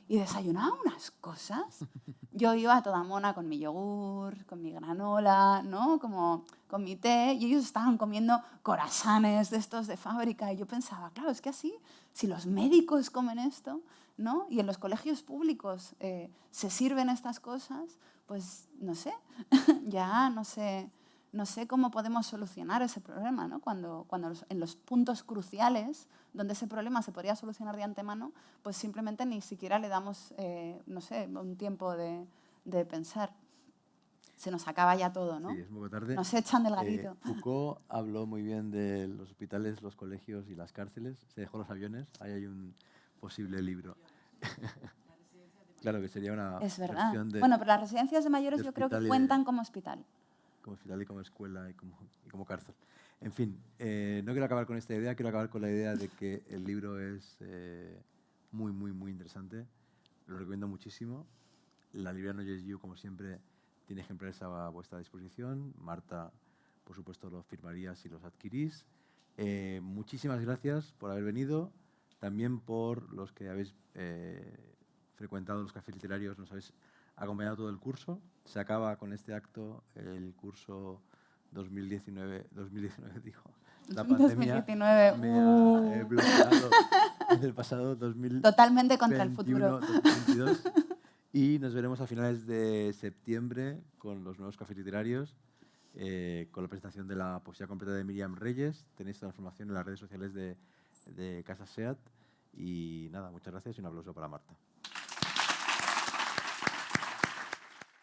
Y desayunaban unas cosas. Yo iba a toda mona con mi yogur, con mi granola, ¿no? Como con mi té, y ellos estaban comiendo corazones de estos de fábrica. Y yo pensaba, claro, es que así, si los médicos comen esto, ¿no? Y en los colegios públicos se sirven estas cosas, pues no sé, ya no sé cómo podemos solucionar ese problema, ¿no? Cuando en los puntos cruciales donde ese problema se podría solucionar de antemano, pues simplemente ni siquiera le damos, no sé, un tiempo de pensar. Se nos acaba ya todo, ¿no? Sí, es un poco tarde. Nos echan del garito. Foucault habló muy bien de los hospitales, los colegios y las cárceles. Se dejó los aviones. Ahí hay un posible libro. Claro, que sería una es verdad. versión de... Bueno, pero las residencias de mayores yo creo que cuentan como hospital. Como hospital y como escuela y como cárcel. En fin, no quiero acabar con esta idea, quiero acabar con la idea de que el libro es muy, muy, muy interesante. Lo recomiendo muchísimo. La librería No Yes You, como siempre, tiene ejemplares a vuestra disposición. Marta, por supuesto, los firmaría si los adquirís. Muchísimas gracias por haber venido. También por los que habéis frecuentado los cafés literarios, nos habéis acompañado todo el curso. Se acaba con este acto el curso 2019 dijo. La pandemia 2019. me ha bloqueado en el pasado 2021. Totalmente contra el futuro. 2022. Y nos veremos a finales de septiembre con los nuevos cafés literarios, con la presentación de la poesía completa de Miriam Reyes. Tenéis toda la información en las redes sociales de Casa SEAT. Y nada, muchas gracias y un aplauso para Marta.